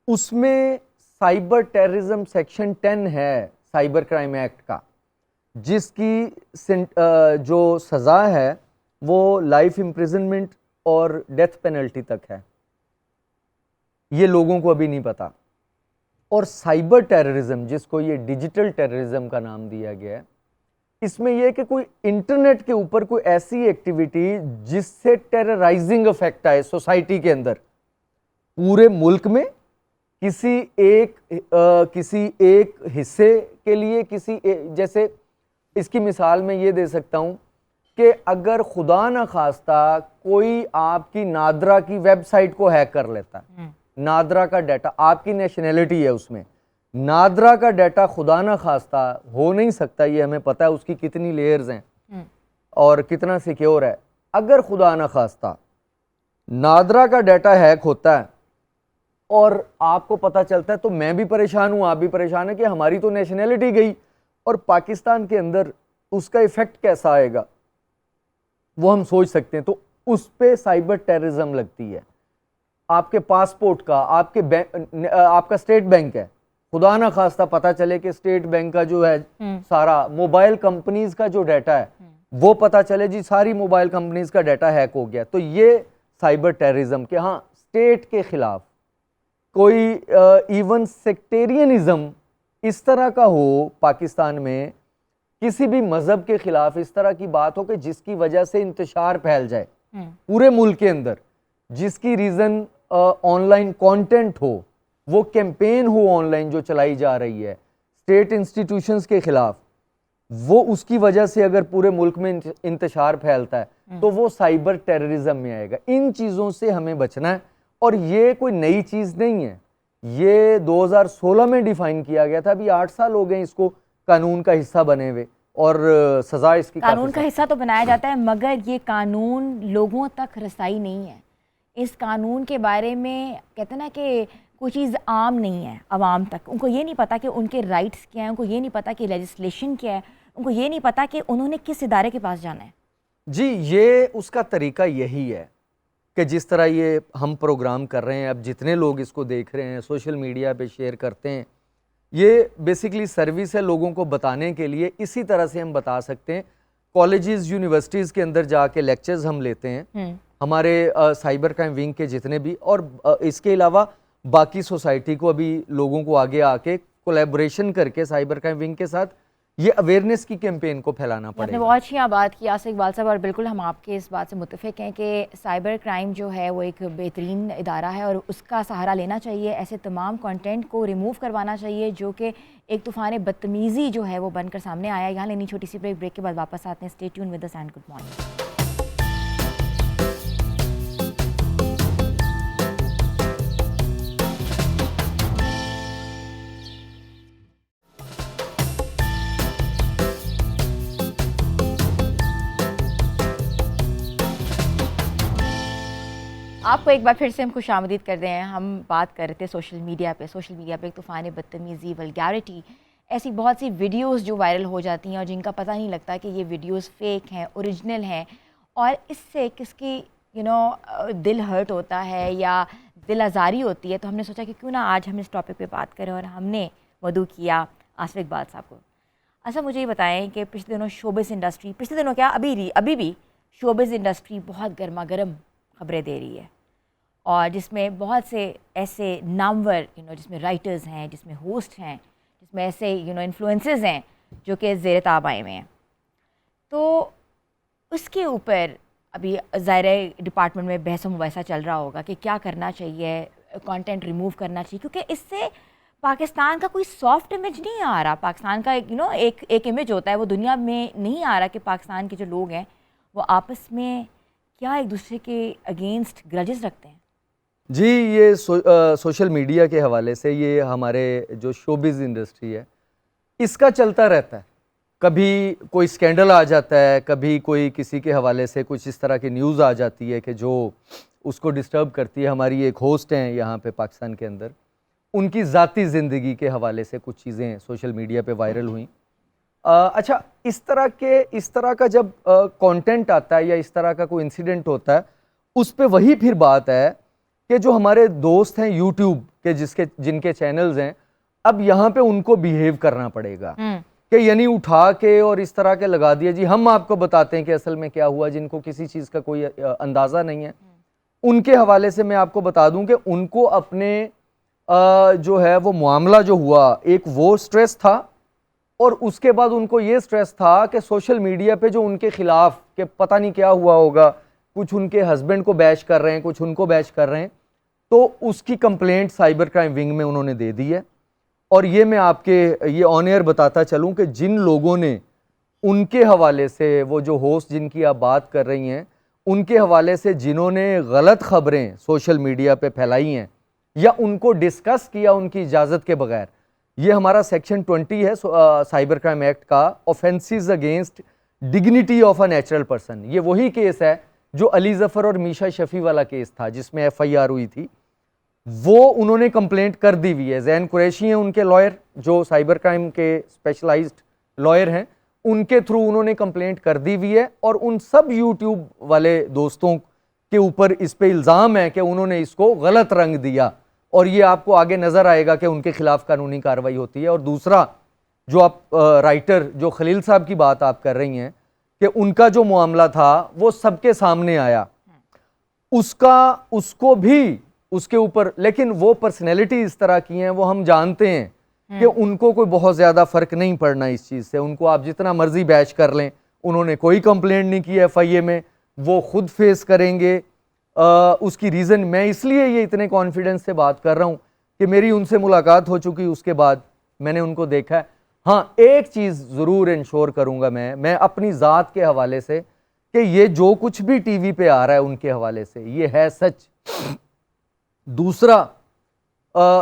उसमें साइबर टेररिज्म सेक्शन 10 है साइबर क्राइम एक्ट का, जिसकी जो सज़ा है वो लाइफ इम्प्रिजनमेंट और डेथ पेनल्टी तक है। ये लोगों को अभी नहीं पता। और साइबर टेररिज्म, जिसको ये डिजिटल टेररिज्म का नाम दिया गया है, इसमें यह है कि कोई इंटरनेट के ऊपर कोई ऐसी एक्टिविटी जिससे टेरराइजिंग इफेक्ट आए सोसाइटी के अंदर, पूरे मुल्क में किसी एक हिस्से के लिए, जैसे इसकी मिसाल मैं ये दे सकता हूँ कि अगर खुदा न खास्ता कोई आपकी नादरा की वेबसाइट को हैक कर लेता है, नादरा का डाटा, आपकी नेशनैलिटी है उसमें, नादरा का डाटा खुदा न खास्ता हो नहीं सकता, ये हमें पता है, उसकी कितनी लेयर्स हैं और कितना सिक्योर है। अगर खुदा न खास्ता नादरा का डाटा हैक होता है और आपको पता चलता है, तो मैं भी परेशान हूँ, आप भी परेशान है कि हमारी तो नेशनैलिटी गई, और पाकिस्तान के अंदर उसका इफेक्ट कैसा आएगा वो हम सोच सकते हैं। तो उस पे साइबर टेररिज्म लगती है। आपके पासपोर्ट का, आपका स्टेट बैंक है, खुदा ना खास्ता पता चले कि स्टेट बैंक का जो है सारा मोबाइल कंपनीज का जो डाटा है वो पता चले जी सारी मोबाइल कंपनीज का डाटा हैक हो गया, तो ये साइबर टेररिज्म के, हाँ, स्टेट के खिलाफ कोई इवन सेक्टेरियनिज्म इस तरह का हो पाकिस्तान में, किसी भी मजहब के खिलाफ इस तरह की बात हो कि जिसकी वजह से इंतशार फैल जाए पूरे मुल्क के अंदर, जिसकी रीज़न ऑनलाइन कंटेंट हो, वो कैंपेन हो ऑनलाइन जो चलाई जा रही है स्टेट इंस्टीट्यूशंस के खिलाफ, वो उसकी वजह से अगर पूरे मुल्क में इंतशार फैलता है तो वो साइबर टेररिज्म में आएगा। इन चीज़ों से हमें बचना है। और ये कोई नई चीज़ नहीं है, ये 2016 में डिफाइन किया गया था। अभी 8 साल हो गए इसको कानून का हिस्सा बने हुए, और सज़ा इसकी कानून का हिस्सा तो बनाया जाता है, मगर ये कानून लोगों तक रसाई नहीं है। इस कानून के बारे में कहते हैं ना कि कोई चीज़ आम नहीं है आवाम तक। उनको ये नहीं पता कि उनके राइट्स क्या हैं, उनको ये नहीं पता कि लेजिस्लेशन क्या है, उनको ये नहीं पता कि उन्होंने किस इदारे के पास जाना है। जी, ये उसका तरीका यही है कि जिस तरह ये हम प्रोग्राम कर रहे हैं, अब जितने लोग इसको देख रहे हैं, सोशल मीडिया पे शेयर करते हैं, ये बेसिकली सर्विस है लोगों को बताने के लिए। इसी तरह से हम बता सकते हैं। कॉलेजेस, यूनिवर्सिटीज़ के अंदर जाके लेक्चर्स हम लेते हैं, हमारे साइबर क्राइम विंग के जितने भी, और इसके अलावा बाकी सोसाइटी को अभी लोगों को आगे आके कोलैबोरेशन करके साइबर क्राइम विंग के साथ ये अवेयरनेस की कैंपेन को फैलाना पड़ेगा। आपने बहुत अच्छी बात की आसिफ इकबाल साहब, और बिल्कुल हम आपके इस बात से मुत्तफिक हैं कि साइबर क्राइम जो है वो एक बेहतरीन इदारा है और उसका सहारा लेना चाहिए। ऐसे तमाम कंटेंट को रिमूव करवाना चाहिए जो कि एक तूफ़ान बदतमीज़ी जो है वो बनकर सामने आया। यहाँ लेनी छोटी सी ब्रेक के बाद वापस आते हैं। Stay tune with us and good morning. आपको एक बार फिर से हम खुशामदीद कर रहे हैं। हम बात कर रहे थे सोशल मीडिया पे एक तूफ़ान बदतमीज़ी, वल्गैरिटी, ऐसी बहुत सी वीडियोस जो वायरल हो जाती हैं और जिनका पता नहीं लगता कि ये वीडियोस फेक हैं, ओरिजिनल हैं, और इससे किसकी दिल हर्ट होता है या दिल आज़ारी होती है। तो हमने सोचा कि क्यों ना आज हम इस टॉपिक पे बात करें, और हमने मदऊ किया आसिफ इकबाल साहब को। अच्छा, मुझे ये बताएं कि पिछले दिनों शोबिज़ इंडस्ट्री, पिछले दिनों क्या अभी भी शोबिज़ इंडस्ट्री बहुत गर्मा गर्म खबरें दे रही है, और जिसमें बहुत से ऐसे नामवर जिसमें राइटर्स हैं, जिसमें होस्ट हैं, जिसमें ऐसे इन्फ्लुएंसर्स हैं जो कि ज़ेर ताब आए हुए हैं। तो उसके ऊपर अभी ज़ाहिर डिपार्टमेंट में बहस मुबाहिसा चल रहा होगा कि क्या करना चाहिए, कंटेंट रिमूव करना चाहिए, क्योंकि इससे पाकिस्तान का कोई सॉफ्ट इमेज नहीं आ रहा। पाकिस्तान का एक इमेज होता है, वो दुनिया में नहीं आ रहा कि पाकिस्तान के जो लोग हैं वो आपस में क्या एक दूसरे के अगेंस्ट ग्रजेस रखते हैं। जी, ये सोशल मीडिया के हवाले से ये हमारे जो शोबिज़ इंडस्ट्री है इसका चलता रहता है। कभी कोई स्कैंडल आ जाता है, कभी कोई किसी के हवाले से कुछ इस तरह की न्यूज़ आ जाती है कि जो उसको डिस्टर्ब करती है। हमारी एक होस्ट हैं यहाँ पे पाकिस्तान के अंदर, उनकी ज़ाती ज़िंदगी के हवाले से कुछ चीज़ें सोशल मीडिया पे वायरल हुई। अच्छा, इस तरह का जब कंटेंट आता है या इस तरह का कोई इंसिडेंट होता है, उस पे वही फिर बात है कि जो हमारे दोस्त हैं यूट्यूब के जिनके चैनल्स हैं, अब यहाँ पे उनको बिहेव करना पड़ेगा कि यानी उठा के और इस तरह के लगा दिया जी हम आपको बताते हैं कि असल में क्या हुआ, जिनको किसी चीज़ का कोई अंदाज़ा नहीं है। उनके हवाले से मैं आपको बता दूं कि उनको अपने जो है वो मामला जो हुआ, एक वो स्ट्रेस था, और उसके बाद उनको ये स्ट्रेस था कि सोशल मीडिया पे जो उनके खिलाफ कि पता नहीं क्या हुआ होगा, कुछ उनके हस्बैंड को बैश कर रहे हैं, कुछ उनको बैश कर रहे हैं, तो उसकी कंप्लेंट साइबर क्राइम विंग में उन्होंने दे दी है। और ये मैं आपके ये ऑन एयर बताता चलूँ कि जिन लोगों ने उनके हवाले से, वो जो होस्ट जिनकी आप बात कर रही हैं, उनके हवाले से जिन्होंने गलत खबरें सोशल मीडिया पे फैलाई हैं या उनको डिस्कस किया उनकी इजाज़त के बगैर, ये हमारा सेक्शन 20 है साइबर क्राइम एक्ट का, offences against dignity of a natural person. ये वही केस है जो अली जफ़र और मीशा शफ़ी वाला केस था जिसमें FIR हुई थी। वो उन्होंने कंप्लेंट कर दी हुई है। ज़ैन कुरैशी हैं उनके लॉयर, जो साइबर क्राइम के स्पेशलाइज्ड लॉयर हैं, उनके थ्रू उन्होंने कंप्लेंट कर दी हुई है। और उन सब यूट्यूब वाले दोस्तों के ऊपर इस पे इल्ज़ाम है कि उन्होंने इसको गलत रंग दिया, और ये आपको आगे नज़र आएगा कि उनके खिलाफ कानूनी कार्रवाई होती है। और दूसरा, जो आप राइटर जो खलील साहब की बात आप कर रही हैं कि उनका जो मामला था वो सबके सामने आया, उसको भी उसके ऊपर, लेकिन वो पर्सनैलिटी इस तरह की हैं, वो हम जानते हैं कि उनको कोई बहुत ज़्यादा फ़र्क नहीं पड़ना इस चीज़ से। उनको आप जितना मर्जी बैच कर लें, उन्होंने कोई कंप्लेंट नहीं की FIA में, वो खुद फेस करेंगे। उसकी रीज़न मैं इसलिए ये इतने कॉन्फिडेंस से बात कर रहा हूँ कि मेरी उनसे मुलाकात हो चुकी, उसके बाद मैंने उनको देखा है। हाँ, एक चीज़ ज़रूर इंश्योर करूँगा मैं अपनी ज़ात के हवाले से कि ये जो कुछ भी टीवी पे आ रहा है उनके हवाले से ये है सच। दूसरा,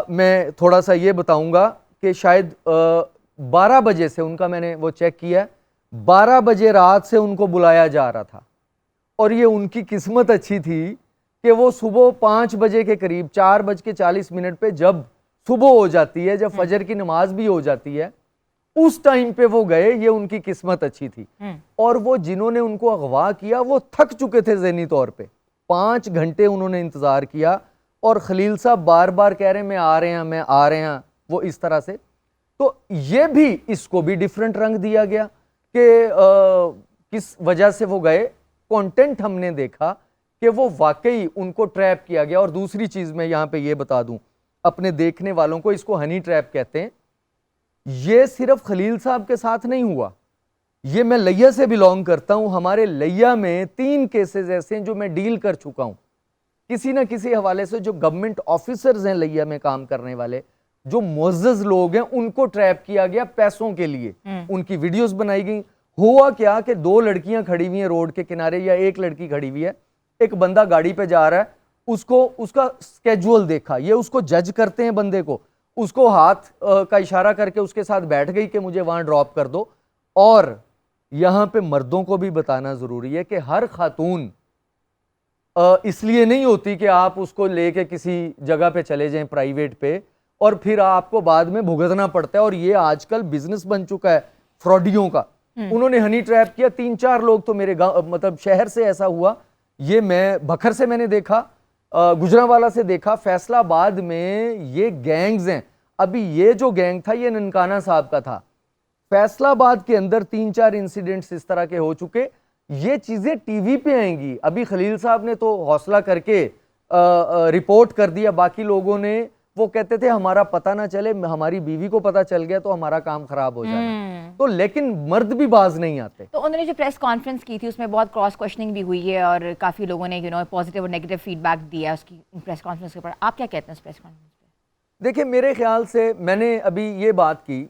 मैं थोड़ा सा ये बताऊँगा कि शायद 12 बजे से उनका, मैंने वो चेक किया, 12 बजे रात से उनको बुलाया जा रहा था। और ये उनकी किस्मत अच्छी थी कि वो सुबह 5 बजे के करीब, 4:40 पे जब सुबह हो जाती है, जब फजर की नमाज भी हो जाती है, उस टाइम पे वो गए। ये उनकी किस्मत अच्छी थी। और वो जिन्होंने उनको अगवा किया वो थक चुके थे ज़हनी तौर पे। 5 घंटे उन्होंने इंतज़ार किया, और खलील साहब बार बार कह रहे हैं मैं आ रहे हैं, वो इस तरह से। तो ये भी, इसको भी डिफरेंट रंग दिया गया कि किस वजह से वो गए। कंटेंट हमने देखा कि वो वाकई उनको ट्रैप किया गया। और दूसरी चीज़ मैं यहाँ पे ये बता दूँ अपने देखने वालों को, इसको हनी ट्रैप कहते हैं। ये सिर्फ खलील साहब के साथ नहीं हुआ, ये मैं लिया से बिलोंग करता हूँ। हमारे लिया में 3 केसेस ऐसे हैं जो मैं डील कर चुका हूँ किसी ना किसी हवाले से। जो गवर्नमेंट ऑफिसर्स हैं लिया में काम करने वाले, जो मुअज़्ज़ज़ लोग हैं, उनको ट्रैप किया गया पैसों के लिए। उनकी वीडियोस बनाई गई। हुआ क्या कि 2 लड़कियां खड़ी हुई हैं रोड के किनारे, या एक लड़की खड़ी हुई है, एक बंदा गाड़ी पे जा रहा है, उसको उसका स्केड्यूल देखा, ये उसको जज करते हैं बंदे को, उसको हाथ का इशारा करके उसके साथ बैठ गई कि मुझे वहां ड्रॉप कर दो। और यहाँ पे मर्दों को भी बताना ज़रूरी है कि हर खातून इसलिए नहीं होती कि आप उसको लेके किसी जगह पे चले जाएं प्राइवेट पे और फिर आपको बाद में भुगतना पड़ता है। और ये आजकल बिजनेस बन चुका है फ्रॉडियों का। उन्होंने हनी ट्रैप किया, 3-4 लोग तो मेरे गांव मतलब शहर से ऐसा हुआ। ये मैं बखर से मैंने देखा, गुजरांवाला से देखा, फैसलाबाद में ये गैंग्स हैं। अभी ये जो गैंग था ये ननकाना साहब का था। फैसलाबाद के अंदर 3-4 इंसिडेंट्स इस तरह के हो चुके। ये चीजें टीवी पे आएंगी। अभी खलील साहब ने तो हौसला करके रिपोर्ट कर दिया, बाकी लोगों ने वो कहते थे हमारा पता ना चले, हमारी बीवी को पता चल गया तो हमारा काम खराब हो जाना। तो लेकिन मर्द भी बाज नहीं आते। तो उन्होंने जो प्रेस कॉन्फ्रेंस की थी उसमें बहुत क्रॉस क्वेश्चनिंग भी हुई है और काफ़ी लोगों ने पॉजिटिव और नेगेटिव फीडबैक दिया उसकी प्रेस कॉन्फ्रेंस के ऊपर। आप क्या कहते हैं उस प्रेस कॉन्फ्रेंस पे? देखिए, मेरे ख्याल से मैंने अभी ये बात की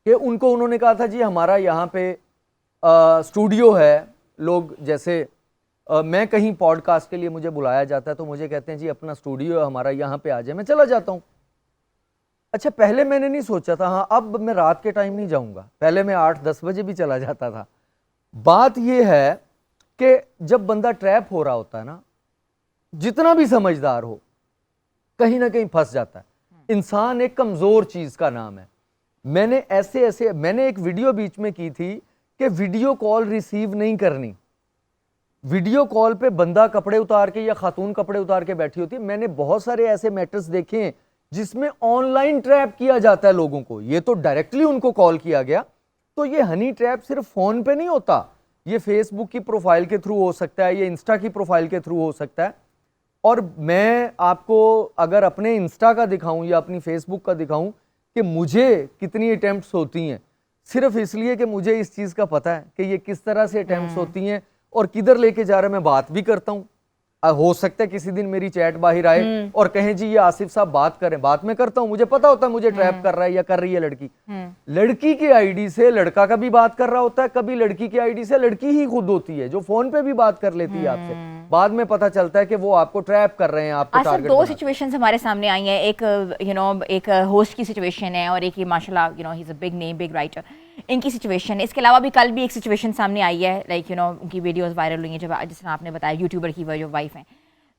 कि उन्होंने कहा था जी हमारा यहाँ पे स्टूडियो है। लोग जैसे मैं कहीं पॉडकास्ट के लिए मुझे बुलाया जाता है तो मुझे कहते हैं जी अपना स्टूडियो है हमारा, यहाँ पे आ जाए, मैं चला जाता हूँ। अच्छा, पहले मैंने नहीं सोचा था, हाँ अब मैं रात के टाइम नहीं जाऊँगा, पहले मैं 8-10 बजे भी चला जाता था। बात ये है कि जब बंदा ट्रैप हो रहा होता है ना, जितना भी समझदार हो कहीं ना कहीं फंस जाता है। इंसान एक कमज़ोर चीज़ का नाम है। मैंने एक वीडियो बीच में की थी कि वीडियो कॉल रिसीव नहीं करनी। वीडियो कॉल पे बंदा कपड़े उतार के या खातून कपड़े उतार के बैठी होती है। मैंने बहुत सारे ऐसे मैटर्स देखे हैं जिसमें ऑनलाइन ट्रैप किया जाता है लोगों को। ये तो डायरेक्टली उनको कॉल किया गया। तो ये हनी ट्रैप सिर्फ फोन पे नहीं होता, ये फेसबुक की प्रोफाइल के थ्रू हो सकता है, ये इंस्टा की प्रोफाइल के थ्रू हो सकता है। और मैं आपको अगर अपने इंस्टा का दिखाऊं या अपनी फेसबुक का दिखाऊं कि मुझे कितनी अटेम्प्ट्स होती हैं, सिर्फ इसलिए कि मुझे इस चीज़ का पता है कि ये किस तरह से अटेम्प्ट्स होती हैं और किधर लेके जा रहे हैं। मैं बात भी करता हूँ। हो सकता है किसी दिन मेरी चैट बाहर आए और कहें जी ये आसिफ साहब बात करें, बात मैं करता हूँ। मुझे पता होता है मुझे ट्रैप कर रहा है या कर रही है लड़की। लड़की के आईडी से लड़का का भी बात कर रहा होता है, कभी लड़की की आईडी से लड़की ही खुद होती है जो फोन पे भी बात कर लेती है आपसे। बाद में पता चलता है कि वो आपको ट्रैप कर रहे हैं, आपको टारगेट। दो सिचुएशंस हमारे सामने आई हैं, एक होस्ट की सिचुएशन है और एक ये माशाल्लाह he is a big name, big writer, इनकी सिचुएशन है। इसके अलावा भी कल भी एक सिचुएशन सामने आई है, लाइक उनकी वीडियोस वायरल हुई हैं जब जिस आपने बताया यूट्यूबर की जो वाइफ हैं।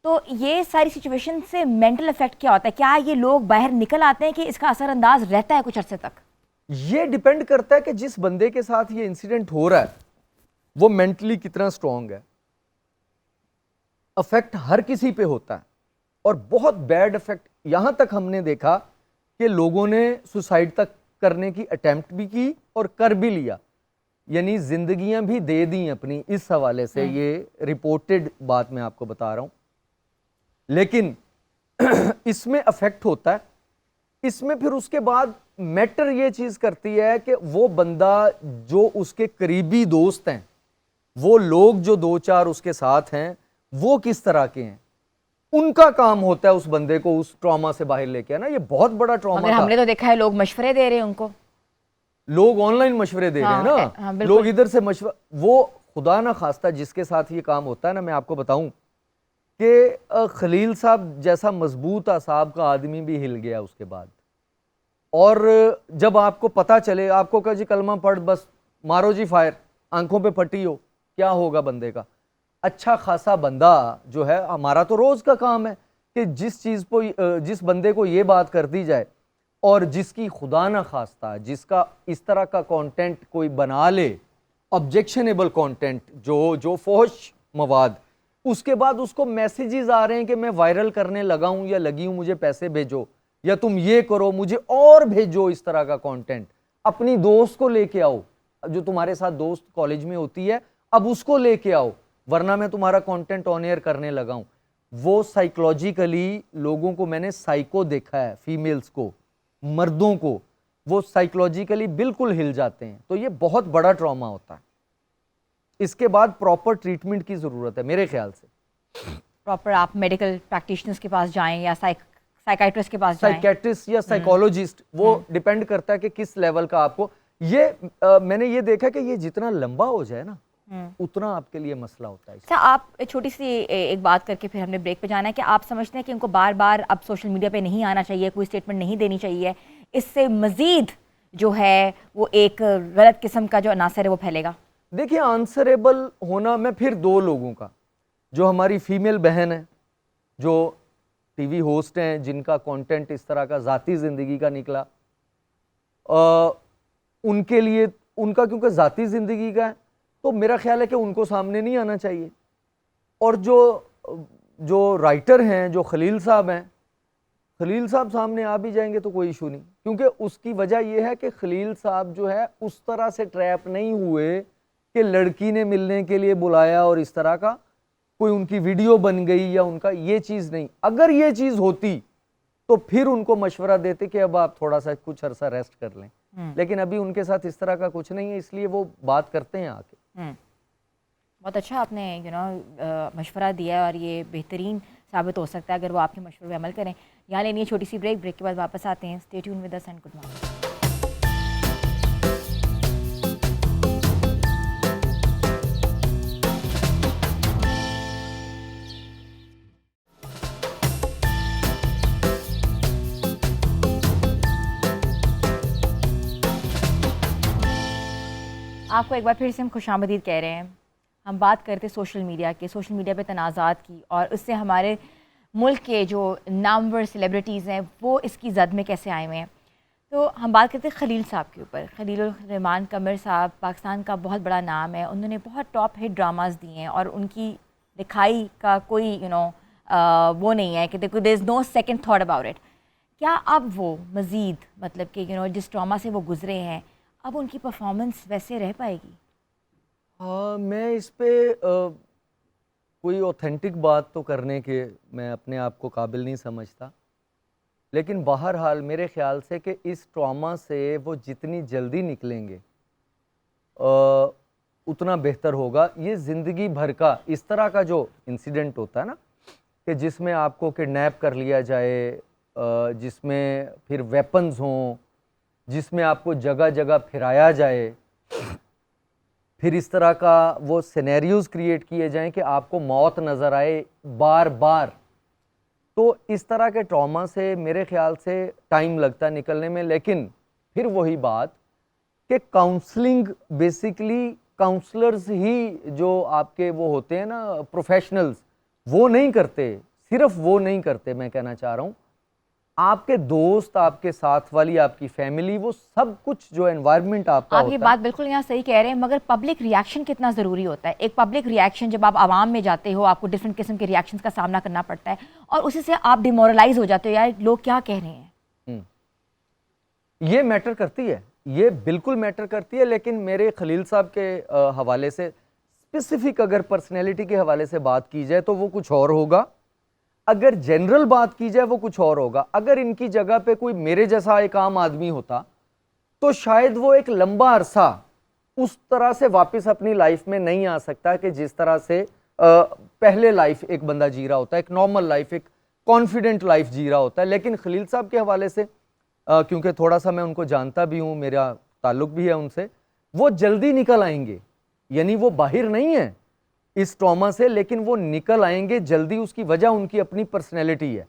तो ये सारी सिचुएशन से मेंटल इफेक्ट क्या होता है? क्या ये लोग बाहर निकल आते हैं कि इसका असरअंदाज रहता है कुछ अरसे तक? ये डिपेंड करता है कि जिस बंदे के साथ ये इंसिडेंट हो रहा है वो मेंटली कितना स्ट्रांग है। अफेक्ट हर किसी पे होता है और बहुत बैड इफेक्ट। यहां तक हमने देखा कि लोगों ने सुसाइड तक करने की अटेम्प्ट भी की और कर भी लिया, यानी जिंदगियां भी दे दी अपनी इस हवाले से। ये रिपोर्टेड बात मैं आपको बता रहा हूं। लेकिन इसमें अफेक्ट होता है। इसमें फिर उसके बाद मैटर ये चीज करती है कि वो बंदा जो उसके करीबी दोस्त हैं, वो लोग जो 2-4 उसके साथ हैं, वो किस तरह के हैं, उनका काम होता है उस बंदे को उस ट्रॉमा से बाहर लेके आना। ये बहुत बड़ा ट्रॉमा था। हमने तो देखा है लोग मशवरे दे रहे हैं उनको, लोग ऑनलाइन मशवरे दे रहे हैं ना। लोग इधर से मशवरा, वो खुदा ना खास्ता जिसके साथ ये काम होता है ना, मैं आपको बताऊं कि खलील साहब जैसा मजबूत असाब का आदमी भी हिल गया उसके बाद। और जब आपको पता चले, आपको कहा जी कलमा पढ़, बस मारो जी फायर, आंखों पे पट्टी हो, क्या होगा बंदे का? अच्छा खासा बंदा जो है, हमारा तो रोज का काम है कि जिस बंदे को ये बात कर दी जाए और जिसकी खुदा ना खास्ता जिसका इस तरह का कंटेंट कोई बना ले, ऑब्जेक्शनेबल कंटेंट, जो फोहश मवाद, उसके बाद उसको मैसेजेस आ रहे हैं कि मैं वायरल करने लगा हूं या लगी हूं, मुझे पैसे भेजो या तुम ये करो, मुझे और भेजो इस तरह का कंटेंट। अपनी दोस्त को लेके आओ, जो तुम्हारे साथ दोस्त कॉलेज में होती है, अब उसको लेके आओ, वरना मैं तुम्हारा कंटेंट ऑन एयर करने लगा हूं। वो साइकोलॉजिकली लोगों को मैंने साइको देखा है, फीमेल्स को, मर्दों को, वो साइकोलॉजिकली बिल्कुल हिल जाते हैं। तो ये बहुत बड़ा ट्रॉमा होता है। इसके बाद प्रॉपर ट्रीटमेंट की जरूरत है मेरे ख्याल से। प्रॉपर आप मेडिकल प्रैक्टिशनर्स के पास जाएं या साइकाइट्रिस्ट के पास जाएं, साइकेट्रिस्ट या साइकोलॉजिस्ट, वो डिपेंड करता है कि किस लेवल का आपको। ये मैंने ये देखा कि ये जितना लंबा हो जाए ना उतना आपके लिए मसला होता है। अच्छा, आप छोटी सी एक बात करके फिर हमने ब्रेक पे जाना है कि आप समझते हैं कि उनको बार बार अब सोशल मीडिया पे नहीं आना चाहिए, कोई स्टेटमेंट नहीं देनी चाहिए, इससे मजीद जो है वो एक गलत किस्म का जो अनासर है वो फैलेगा? देखिए, आंसरेबल होना, मैं फिर 2 लोगों का, जो हमारी फीमेल बहन है, जो टीवी होस्ट हैं, जिनका कंटेंट इस तरह का ज़ाती ज़िंदगी का निकला, उनके लिए, उनका क्योंकि ज़ाती ज़िंदगी का है तो मेरा ख्याल है कि उनको सामने नहीं आना चाहिए। और जो राइटर हैं, जो खलील साहब हैं, खलील साहब सामने आ भी जाएंगे तो कोई इशू नहीं, क्योंकि उसकी वजह यह है कि खलील साहब जो है उस तरह से ट्रैप नहीं हुए कि लड़की ने मिलने के लिए बुलाया और इस तरह का कोई उनकी वीडियो बन गई या उनका, ये चीज़ नहीं। अगर ये चीज़ होती तो फिर उनको मशवरा देते कि अब आप थोड़ा सा कुछ अरसा रेस्ट कर लें, लेकिन अभी उनके साथ इस तरह का कुछ नहीं है, इसलिए वो बात करते हैं आके। बहुत अच्छा आपने मशवरा दिया है और ये बेहतरीन साबित हो सकता है अगर वो आपके मशवरे पे अमल करें। यहाँ लेनी है छोटी सी ब्रेक के बाद वापस आते हैं। Stay tune with us and good morning. आपको एक बार फिर से हम खुशामदीद कह रहे हैं। हम बात करते सोशल मीडिया के, सोशल मीडिया पे तनाज़ात की, और उससे हमारे मुल्क के जो नामवर सेलिब्रिटीज़ हैं वो इसकी जद में कैसे आए हुए हैं। तो हम बात करते हैं खलील साहब के ऊपर। खलीलुर रहमान कमर साहब पाकिस्तान का बहुत बड़ा नाम है, उन्होंने बहुत टॉप हिट ड्रामास दिए हैं और उनकी दिखाई का कोई वो नहीं है कि देखो there is no second thought about it. क्या अब वो मज़ीद मतलब कि जिस ट्रॉमा से वो गुजरे हैं अब उनकी परफॉर्मेंस वैसे रह पाएगी? मैं इस पे कोई ऑथेंटिक बात तो करने के मैं अपने आप को काबिल नहीं समझता, लेकिन बहरहाल मेरे ख्याल से कि इस ट्रॉमा से वो जितनी जल्दी निकलेंगे उतना बेहतर होगा। ये ज़िंदगी भर का इस तरह का जो इंसिडेंट होता है ना, कि जिसमें आपको किडनैप कर लिया जाए, जिसमें फिर वेपन्स हों, जिसमें आपको जगह जगह फिराया जाए, फिर इस तरह का वो सिनेरियोज़ क्रिएट किए जाएं कि आपको मौत नज़र आए बार बार, तो इस तरह के ट्रॉमा से मेरे ख्याल से टाइम लगता है निकलने में। लेकिन फिर वही बात कि काउंसलिंग, बेसिकली काउंसलर्स ही जो आपके वो होते हैं ना प्रोफेशनल्स, वो नहीं करते, सिर्फ वो नहीं करते, मैं कहना चाह रहा हूँ आपके दोस्त, आपके साथ वाली, आपकी फैमिली, वो सब कुछ जो एनवायरनमेंट आपका आप ये बात बिल्कुल यहाँ सही कह रहे हैं, मगर पब्लिक रिएक्शन कितना ज़रूरी होता है। एक पब्लिक रिएक्शन, जब आप आवाम में जाते हो आपको डिफरेंट किस्म के रिएक्शंस का सामना करना पड़ता है और उसी से आप डिमोरलाइज हो जाते हो, यार लोग क्या कह रहे हैं। ये मैटर करती है, ये बिल्कुल मैटर करती है। लेकिन मेरे खलील साहब के हवाले से स्पेसिफिक अगर पर्सनैलिटी के हवाले से बात की जाए तो वो कुछ और होगा, अगर जनरल बात की जाए वो कुछ और होगा। अगर इनकी जगह पे कोई मेरे जैसा एक आम आदमी होता तो शायद वो एक लंबा अरसा उस तरह से वापस अपनी लाइफ में नहीं आ सकता कि जिस तरह से पहले लाइफ एक बंदा जी रहा होता है, एक नॉर्मल लाइफ, एक कॉन्फिडेंट लाइफ जी रहा होता है। लेकिन खलील साहब के हवाले से क्योंकि थोड़ा सा मैं उनको जानता भी हूँ, मेरा ताल्लुक भी है उनसे, वो जल्दी निकल आएंगे, यानी वो बाहर नहीं है इस ट्रॉमा से, लेकिन वो निकल आएंगे जल्दी। उसकी वजह उनकी अपनी पर्सनैलिटी है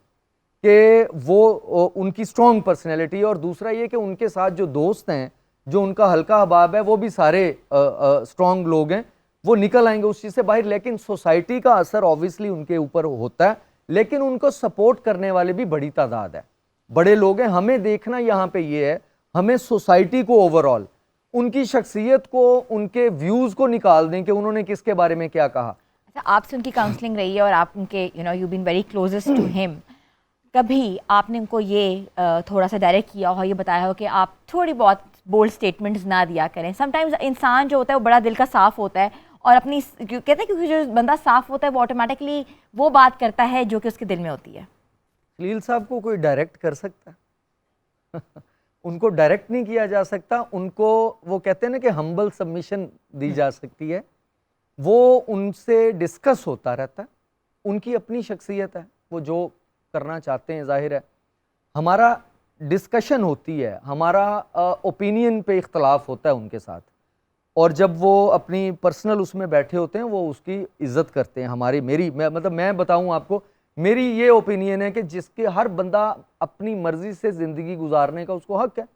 कि वो उनकी स्ट्रॉन्ग पर्सनैलिटी है, और दूसरा ये कि उनके साथ जो दोस्त हैं, जो उनका हल्का हबाब है, वो भी सारे स्ट्रॉन्ग लोग हैं, वो निकल आएंगे उस चीज़ से बाहर। लेकिन सोसाइटी का असर ऑब्वियसली उनके ऊपर होता है, लेकिन उनको सपोर्ट करने वाले भी बड़ी तादाद है, बड़े लोग हैं। हमें देखना यहाँ पे ये है, हमें सोसाइटी को ओवरऑल, उनकी शख्सियत को, उनके व्यूज़ को निकाल दें कि उन्होंने किसके बारे में क्या कहा। अच्छा, आपसे उनकी काउंसलिंग रही है और आप उनके you been very closest to him, कभी आपने उनको ये थोड़ा सा डायरेक्ट किया हो, ये बताया हो कि आप थोड़ी बहुत बोल्ड स्टेटमेंट्स ना दिया करें? समटाइम्स इंसान जो होता है वो बड़ा दिल का साफ़ होता है और अपनी कहते हैं क्योंकि जो बंदा साफ़ होता है वो ऑटोमेटिकली वो बात करता है जो कि उसके दिल में होती है। खलील साहब को कोई डायरेक्ट कर सकता है? उनको डायरेक्ट नहीं किया जा सकता, उनको वो कहते हैं ना कि हम्बल सबमिशन दी जा सकती है, वो उनसे डिस्कस होता रहता है। उनकी अपनी शख्सियत है, वो जो करना चाहते हैं, जाहिर है हमारा डिस्कशन होती है, हमारा ओपिनियन पे इख्तलाफ होता है उनके साथ, और जब वो अपनी पर्सनल उसमें बैठे होते हैं वो उसकी इज्जत करते हैं। हमारी मैं बताऊं आपको, मेरी ये ओपिनियन है कि जिसके हर बंदा अपनी मर्जी से ज़िंदगी गुजारने का उसको हक है।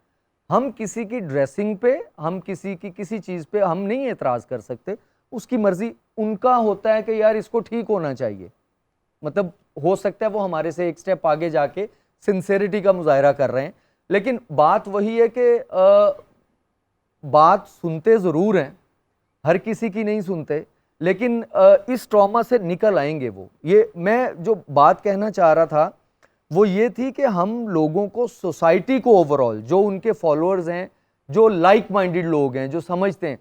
हम किसी की ड्रेसिंग पे, हम किसी की किसी चीज़ पे हम नहीं एतराज़ कर सकते, उसकी मर्ज़ी उनका होता है कि यार इसको ठीक होना चाहिए, मतलब हो सकता है वो हमारे से एक स्टेप आगे जाके सिंसेरिटी का मुजाहरा कर रहे हैं, लेकिन बात वही है कि बात सुनते ज़रूर हैं, हर किसी की नहीं सुनते, लेकिन इस ट्रॉमा से निकल आएंगे वो। ये मैं जो बात कहना चाह रहा था वो ये थी कि हम लोगों को, सोसाइटी को ओवरऑल, जो उनके फॉलोअर्स हैं, जो लाइक माइंडेड लोग हैं, जो समझते हैं,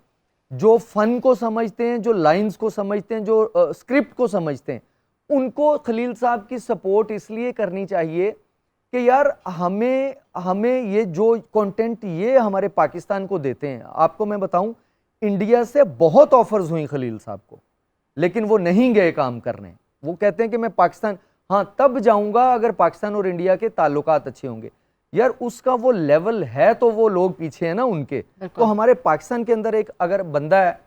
जो फन को समझते हैं, जो लाइंस को समझते हैं, जो स्क्रिप्ट को समझते हैं, उनको खलील साहब की सपोर्ट इसलिए करनी चाहिए कि यार हमें ये जो कंटेंट ये हमारे पाकिस्तान को देते हैं, आपको मैं बताऊं इंडिया से बहुत ऑफर्स हुई खलील साहब को, लेकिन वो नहीं गए काम करने। वो कहते हैं कि मैं पाकिस्तान हाँ तब जाऊंगा अगर पाकिस्तान और इंडिया के ताल्लुकात अच्छे होंगे। यार उसका वो लेवल है तो वो लोग पीछे हैं ना उनके। तो हमारे पाकिस्तान के अंदर एक अगर बंदा है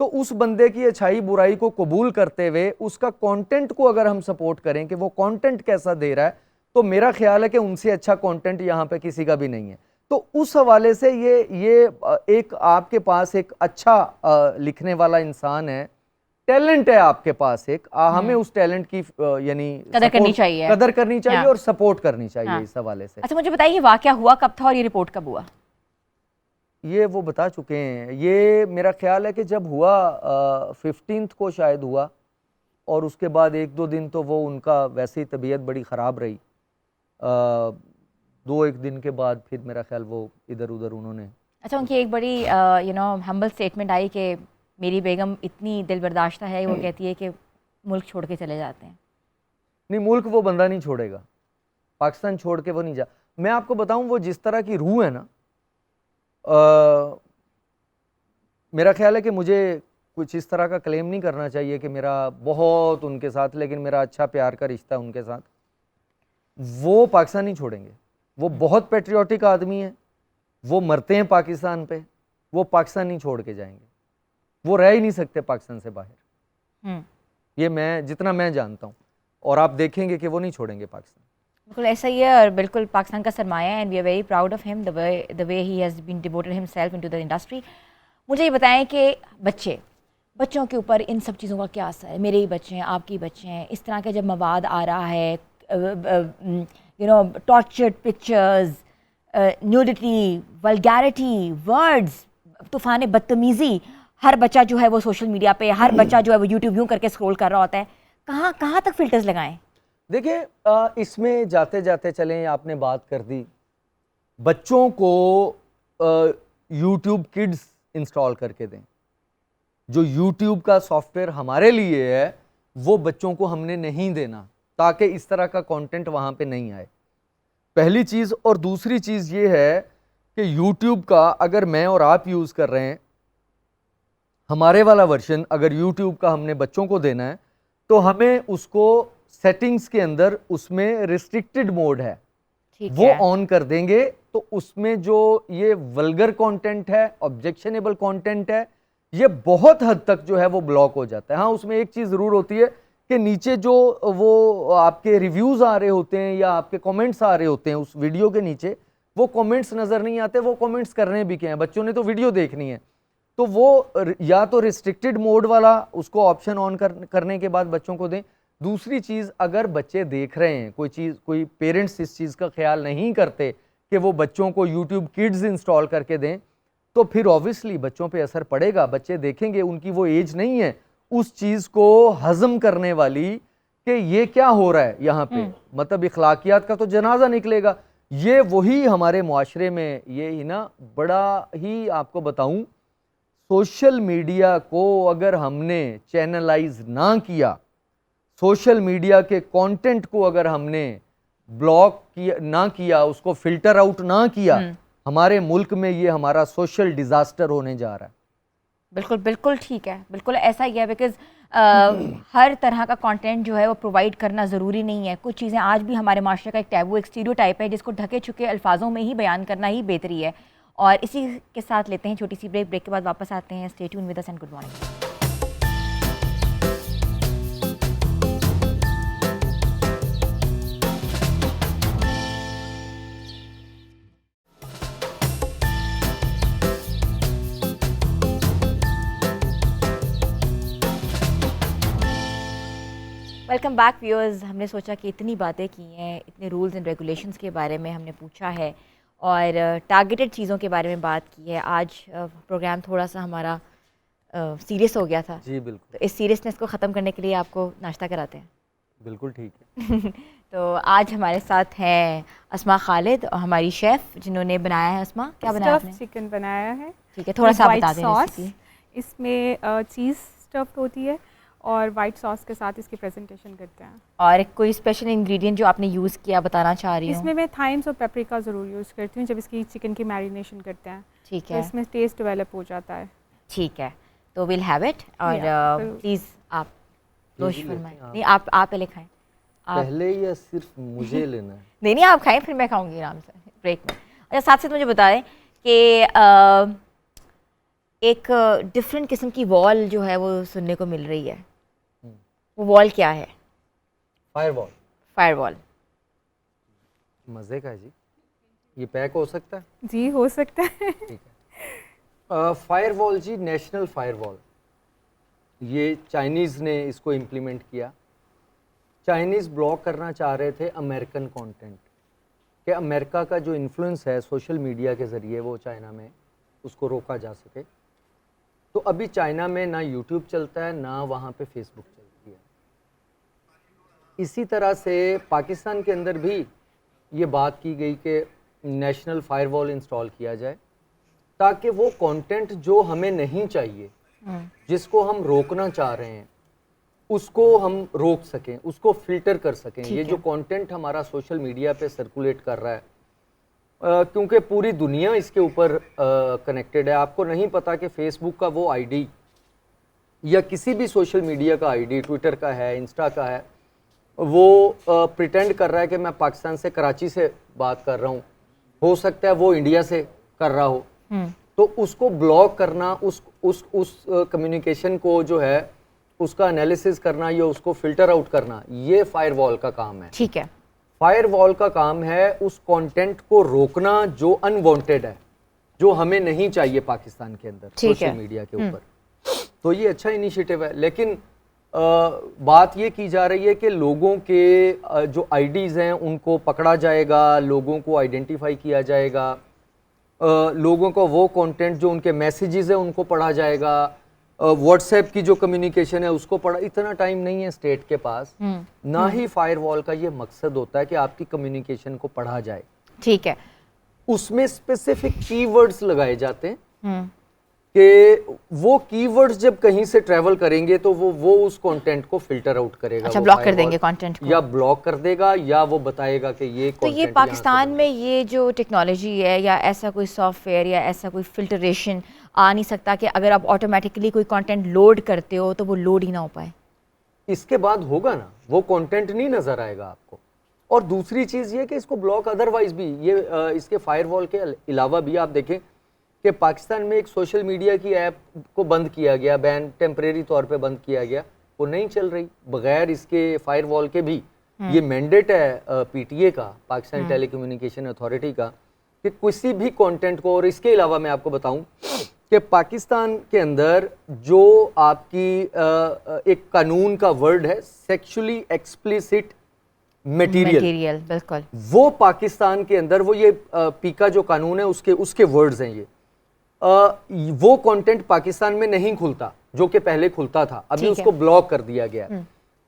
तो उस बंदे की अच्छाई बुराई को कबूल करते हुए उसका कंटेंट को अगर हम सपोर्ट करें कि वो कंटेंट कैसा दे रहा है, तो मेरा ख्याल है कि उनसे अच्छा कंटेंट यहाँ पे किसी का भी नहीं है। तो उस हवाले से ये एक आपके पास एक अच्छा लिखने वाला इंसान है, टैलेंट है आपके पास एक, हमें उस टैलेंट की यानी कदर करनी चाहिए और सपोर्ट करनी चाहिए इस हवाले से। अच्छा मुझे बताइए वाकया हुआ कब था और ये रिपोर्ट कब हुआ? ये वो बता चुके हैं, ये मेरा ख्याल है कि जब हुआ 15 को शायद हुआ, और उसके बाद 1-2 दिन तो वो उनका वैसे ही तबीयत बड़ी ख़राब रही। 2-1 दिन के बाद फिर मेरा ख्याल वो इधर उधर उन्होंने। अच्छा उनकी एक बड़ी हम्बल स्टेटमेंट आई कि मेरी बेगम इतनी दिल बर्दाश्ता है, वो कहती है कि मुल्क छोड़ के चले जाते हैं। नहीं, मुल्क वो बंदा नहीं छोड़ेगा, पाकिस्तान छोड़ के वो नहीं जा। मैं आपको बताऊं वो जिस तरह की रूह है ना, मेरा ख्याल है कि मुझे कुछ इस तरह का क्लेम नहीं करना चाहिए कि मेरा बहुत उनके साथ, लेकिन मेरा अच्छा प्यार का रिश्ता है उनके साथ। वो पाकिस्तान नहीं छोड़ेंगे, वो बहुत पेट्रियाटिक आदमी है, वो मरते हैं पाकिस्तान पे, वो पाकिस्तान नहीं छोड़ के जाएंगे, वो रह ही नहीं सकते पाकिस्तान से बाहर। ये मैं जितना मैं जानता हूँ, और आप देखेंगे कि वो नहीं छोड़ेंगे पाकिस्तान। बिल्कुल ऐसा ही है, और बिल्कुल पाकिस्तान का सरमाया है, and we are very proud of him the way he has been devoted himself into the industry. मुझे ये बताएं कि बच्चों के ऊपर इन सब चीज़ों का क्या असर है? मेरे ही बच्चे हैं, आपके बच्चे हैं, इस तरह के जब मवाद आ रहा है, tortured pictures, nudity, vulgarity, words, तूफ़ान बदतमीज़ी, हर बच्चा जो है वो सोशल मीडिया पे, हर बच्चा जो है वो यूट्यूब यूँ करके स्क्रॉल कर रहा होता है। कहाँ तक फ़िल्टर्स लगाएं? देखिए, इसमें जाते जाते चलें, आपने बात कर दी, बच्चों को यूट्यूब किड्स इंस्टॉल करके दें। जो यूट्यूब का सॉफ्टवेयर हमारे लिए है वो बच्चों को हमने नहीं देना, ताकि इस तरह का कंटेंट वहाँ पे नहीं आए, पहली चीज़। और दूसरी चीज़ ये है कि यूट्यूब का अगर मैं और आप यूज़ कर रहे हैं, हमारे वाला वर्जन अगर यूट्यूब का हमने बच्चों को देना है, तो हमें उसको सेटिंग्स के अंदर उसमें रिस्ट्रिक्टेड मोड है, वो ऑन कर देंगे, तो उसमें जो ये वल्गर कंटेंट है, ऑब्जेक्शनेबल कंटेंट है, ये बहुत हद तक जो है वो ब्लॉक हो जाता है। हाँ, उसमें एक चीज़ ज़रूर होती है कि नीचे जो वो आपके रिव्यूज़ आ रहे होते हैं या आपके कमेंट्स आ रहे होते हैं उस वीडियो के नीचे, वो कमेंट्स नज़र नहीं आते। वो कमेंट्स करने भी क्या है, बच्चों ने तो वीडियो देखनी है, तो वो या तो रिस्ट्रिक्टेड मोड वाला उसको ऑप्शन ऑन करने के बाद बच्चों को दें। दूसरी चीज़, अगर बच्चे देख रहे हैं कोई चीज़, कोई पेरेंट्स इस चीज़ का ख्याल नहीं करते कि वो बच्चों को यूट्यूब किड्स इंस्टॉल करके दें, तो फिर ऑब्वियसली बच्चों पे असर पड़ेगा। बच्चे देखेंगे, उनकी वो एज नहीं है उस चीज़ को हजम करने वाली कि ये क्या हो रहा है यहाँ पे, मतलब इखलाकियात का तो जनाजा निकलेगा। ये वही हमारे मुआशरे में ये ही ना, बड़ा ही आपको बताऊं, सोशल मीडिया को अगर हमने चैनलाइज ना किया, सोशल मीडिया के कंटेंट को अगर हमने ब्लॉक ना किया, उसको फिल्टर आउट ना किया, हमारे मुल्क में ये हमारा सोशल डिजास्टर होने जा रहा है। बिल्कुल बिल्कुल ठीक है, बिल्कुल ऐसा ही है, बिकॉज हर तरह का कंटेंट जो है वो प्रोवाइड करना ज़रूरी नहीं है। कुछ चीज़ें आज भी हमारे माशरे का एक टैबू, एक स्टीरियोटाइप है, जिसको ढके छुके अल्फाजों में ही बयान करना ही बेहतरी है। और इसी के साथ लेते हैं छोटी सी ब्रेक के बाद वापस आते हैं। Stay tune with us and good morning. Welcome back viewers. हमने सोचा कि इतनी बातें की हैं, इतने रूल्स एंड रेगुलेशंस के बारे में हमने पूछा है और टारगेटेड चीज़ों के बारे में बात की है। आज प्रोग्राम थोड़ा सा हमारा सीरियस हो गया था जी बिल्कुल, तो इस सीरियसनेस को ख़त्म करने के लिए आपको नाश्ता कराते हैं। बिल्कुल ठीक है। तो आज हमारे साथ हैं अस्मा खालिद और हमारी शेफ़ जिन्होंने बनाया है। अस्मा, क्या बनाया आपने? स्टफ चिकन बनाया है। ठीक है, थोड़ा सा white बता दें sauce, रेसिपी। इसमें चीज़ स्टफ्ड होती है और वाइट सॉस के साथ इसकी प्रेजेंटेशन करते हैं। और कोई स्पेशल इंग्रेडिएंट जो आपने यूज़ किया बताना चाह रही हूँ? इसमें मैं थाइम्स और पेपरिका ज़रूर यूज़ करती हूँ जब इसकी चिकन की मैरिनेशन करते हैं, ठीक तो है, इसमें टेस्ट डेवलप हो जाता है। ठीक है, तो विल हैव इट। और बिल्कुल। प्लीज़ आप नोश जी, लेते फरमाएं। हैं आप। नहीं, आप पहले खाएं। आप पहले या सिर्फ मुझे लेना है? नहीं, आप खाएं, फिर मैं खाऊंगी आराम से ब्रेक में। अच्छा, साथ साथ मुझे बता दें कि एक डिफरेंट किस्म की वॉल जो है वो सुनने को मिल रही है। वो वॉल क्या है? फायरवॉल। Fire wall. मज़े का है जी। ये पैक हो सकता है? जी हो सकता है। ठीक है। फायरवॉल जी, नेशनल फायरवॉल, ये चाइनीज़ ने इसको इम्प्लीमेंट किया। चाइनीज़ ब्लॉक करना चाह रहे थे अमेरिकन कंटेंट, कि अमेरिका का जो इन्फ्लुएंस है सोशल मीडिया के ज़रिए वो चाइना में उसको रोका जा सके। तो अभी चाइना में ना यूट्यूब चलता है ना वहाँ पे फेसबुक चलती है। इसी तरह से पाकिस्तान के अंदर भी ये बात की गई कि नेशनल फायरवॉल इंस्टॉल किया जाए ताकि वो कंटेंट जो हमें नहीं चाहिए, जिसको हम रोकना चाह रहे हैं, उसको हम रोक सकें, उसको फिल्टर कर सकें। ये जो कंटेंट हमारा सोशल मीडिया पे सर्कुलेट कर रहा है, क्योंकि पूरी दुनिया इसके ऊपर कनेक्टेड है। आपको नहीं पता कि फेसबुक का वो आईडी या किसी भी सोशल मीडिया का आईडी, ट्विटर का है, इंस्टा का है, वो प्रिटेंड कर रहा है कि मैं पाकिस्तान से, कराची से बात कर रहा हूँ, हो सकता है वो इंडिया से कर रहा हो। तो उसको ब्लॉक करना, उस कम्युनिकेशन को जो है उसका एनालिसिस करना या उसको फिल्टर आउट करना, ये फायरवॉल का काम है। ठीक है, फायरवॉल का काम है उस कंटेंट को रोकना जो अनवांटेड है, जो हमें नहीं चाहिए पाकिस्तान के अंदर सोशल मीडिया के ऊपर। तो ये अच्छा इनिशिएटिव है, लेकिन बात ये की जा रही है कि लोगों के जो आईडीज़ हैं उनको पकड़ा जाएगा, लोगों को आइडेंटिफाई किया जाएगा, लोगों को वो कंटेंट जो उनके मैसेजेस हैं उनको पढ़ा जाएगा, व्हाट्सएप की जो कम्युनिकेशन है उसको पढ़ा। इतना टाइम नहीं है स्टेट के पास, ना ही फायरवॉल का ये मकसद होता है कि आपकी कम्युनिकेशन को पढ़ा जाए। ठीक है, उसमें स्पेसिफिक कीवर्ड्स लगाए जाते हैं कि वो कीवर्ड्स जब कहीं से ट्रैवल करेंगे तो वो उस कंटेंट को फिल्टर आउट करेगा। अच्छा, वो ब्लॉक कर firewall देंगे कंटेंट को, या ब्लॉक कर देगा या वो बताएगा कि ये तो ये content पाकिस्तान यहाँ से में ये जो टेक्नोलॉजी है या ऐसा कोई सॉफ्टवेयर या ऐसा कोई फिल्टरेशन आ नहीं सकता कि अगर आप ऑटोमेटिकली कोई कंटेंट लोड करते हो तो वो लोड ही ना हो पाए? इसके बाद होगा ना, वो कंटेंट नहीं नजर आएगा आपको। और दूसरी चीज ये कि इसको ब्लॉक अदरवाइज भी, ये इसके फायरवॉल के अलावा भी आप देखें कि पाकिस्तान में एक सोशल मीडिया की ऐप को बंद किया गया, बैन टेम्परेरी तौर पे बंद किया गया, वो नहीं चल रही बगैर इसके फायरवॉल के भी। ये मैंडेट है पीटीए का, पाकिस्तान टेलीकम्युनिकेशन अथॉरिटी का, कि किसी भी कंटेंट को। और इसके अलावा मैं आपको बताऊं कि पाकिस्तान के अंदर जो आपकी एक कानून का वर्ड है, सेक्सुअली एक्सप्लिसिट मटेरियल, बिल्कुल, वो पाकिस्तान के अंदर वो ये पीका जो कानून है उसके वर्ड्स हैं ये। वो कंटेंट पाकिस्तान में नहीं खुलता जो कि पहले खुलता था, अभी उसको ब्लॉक कर दिया गया,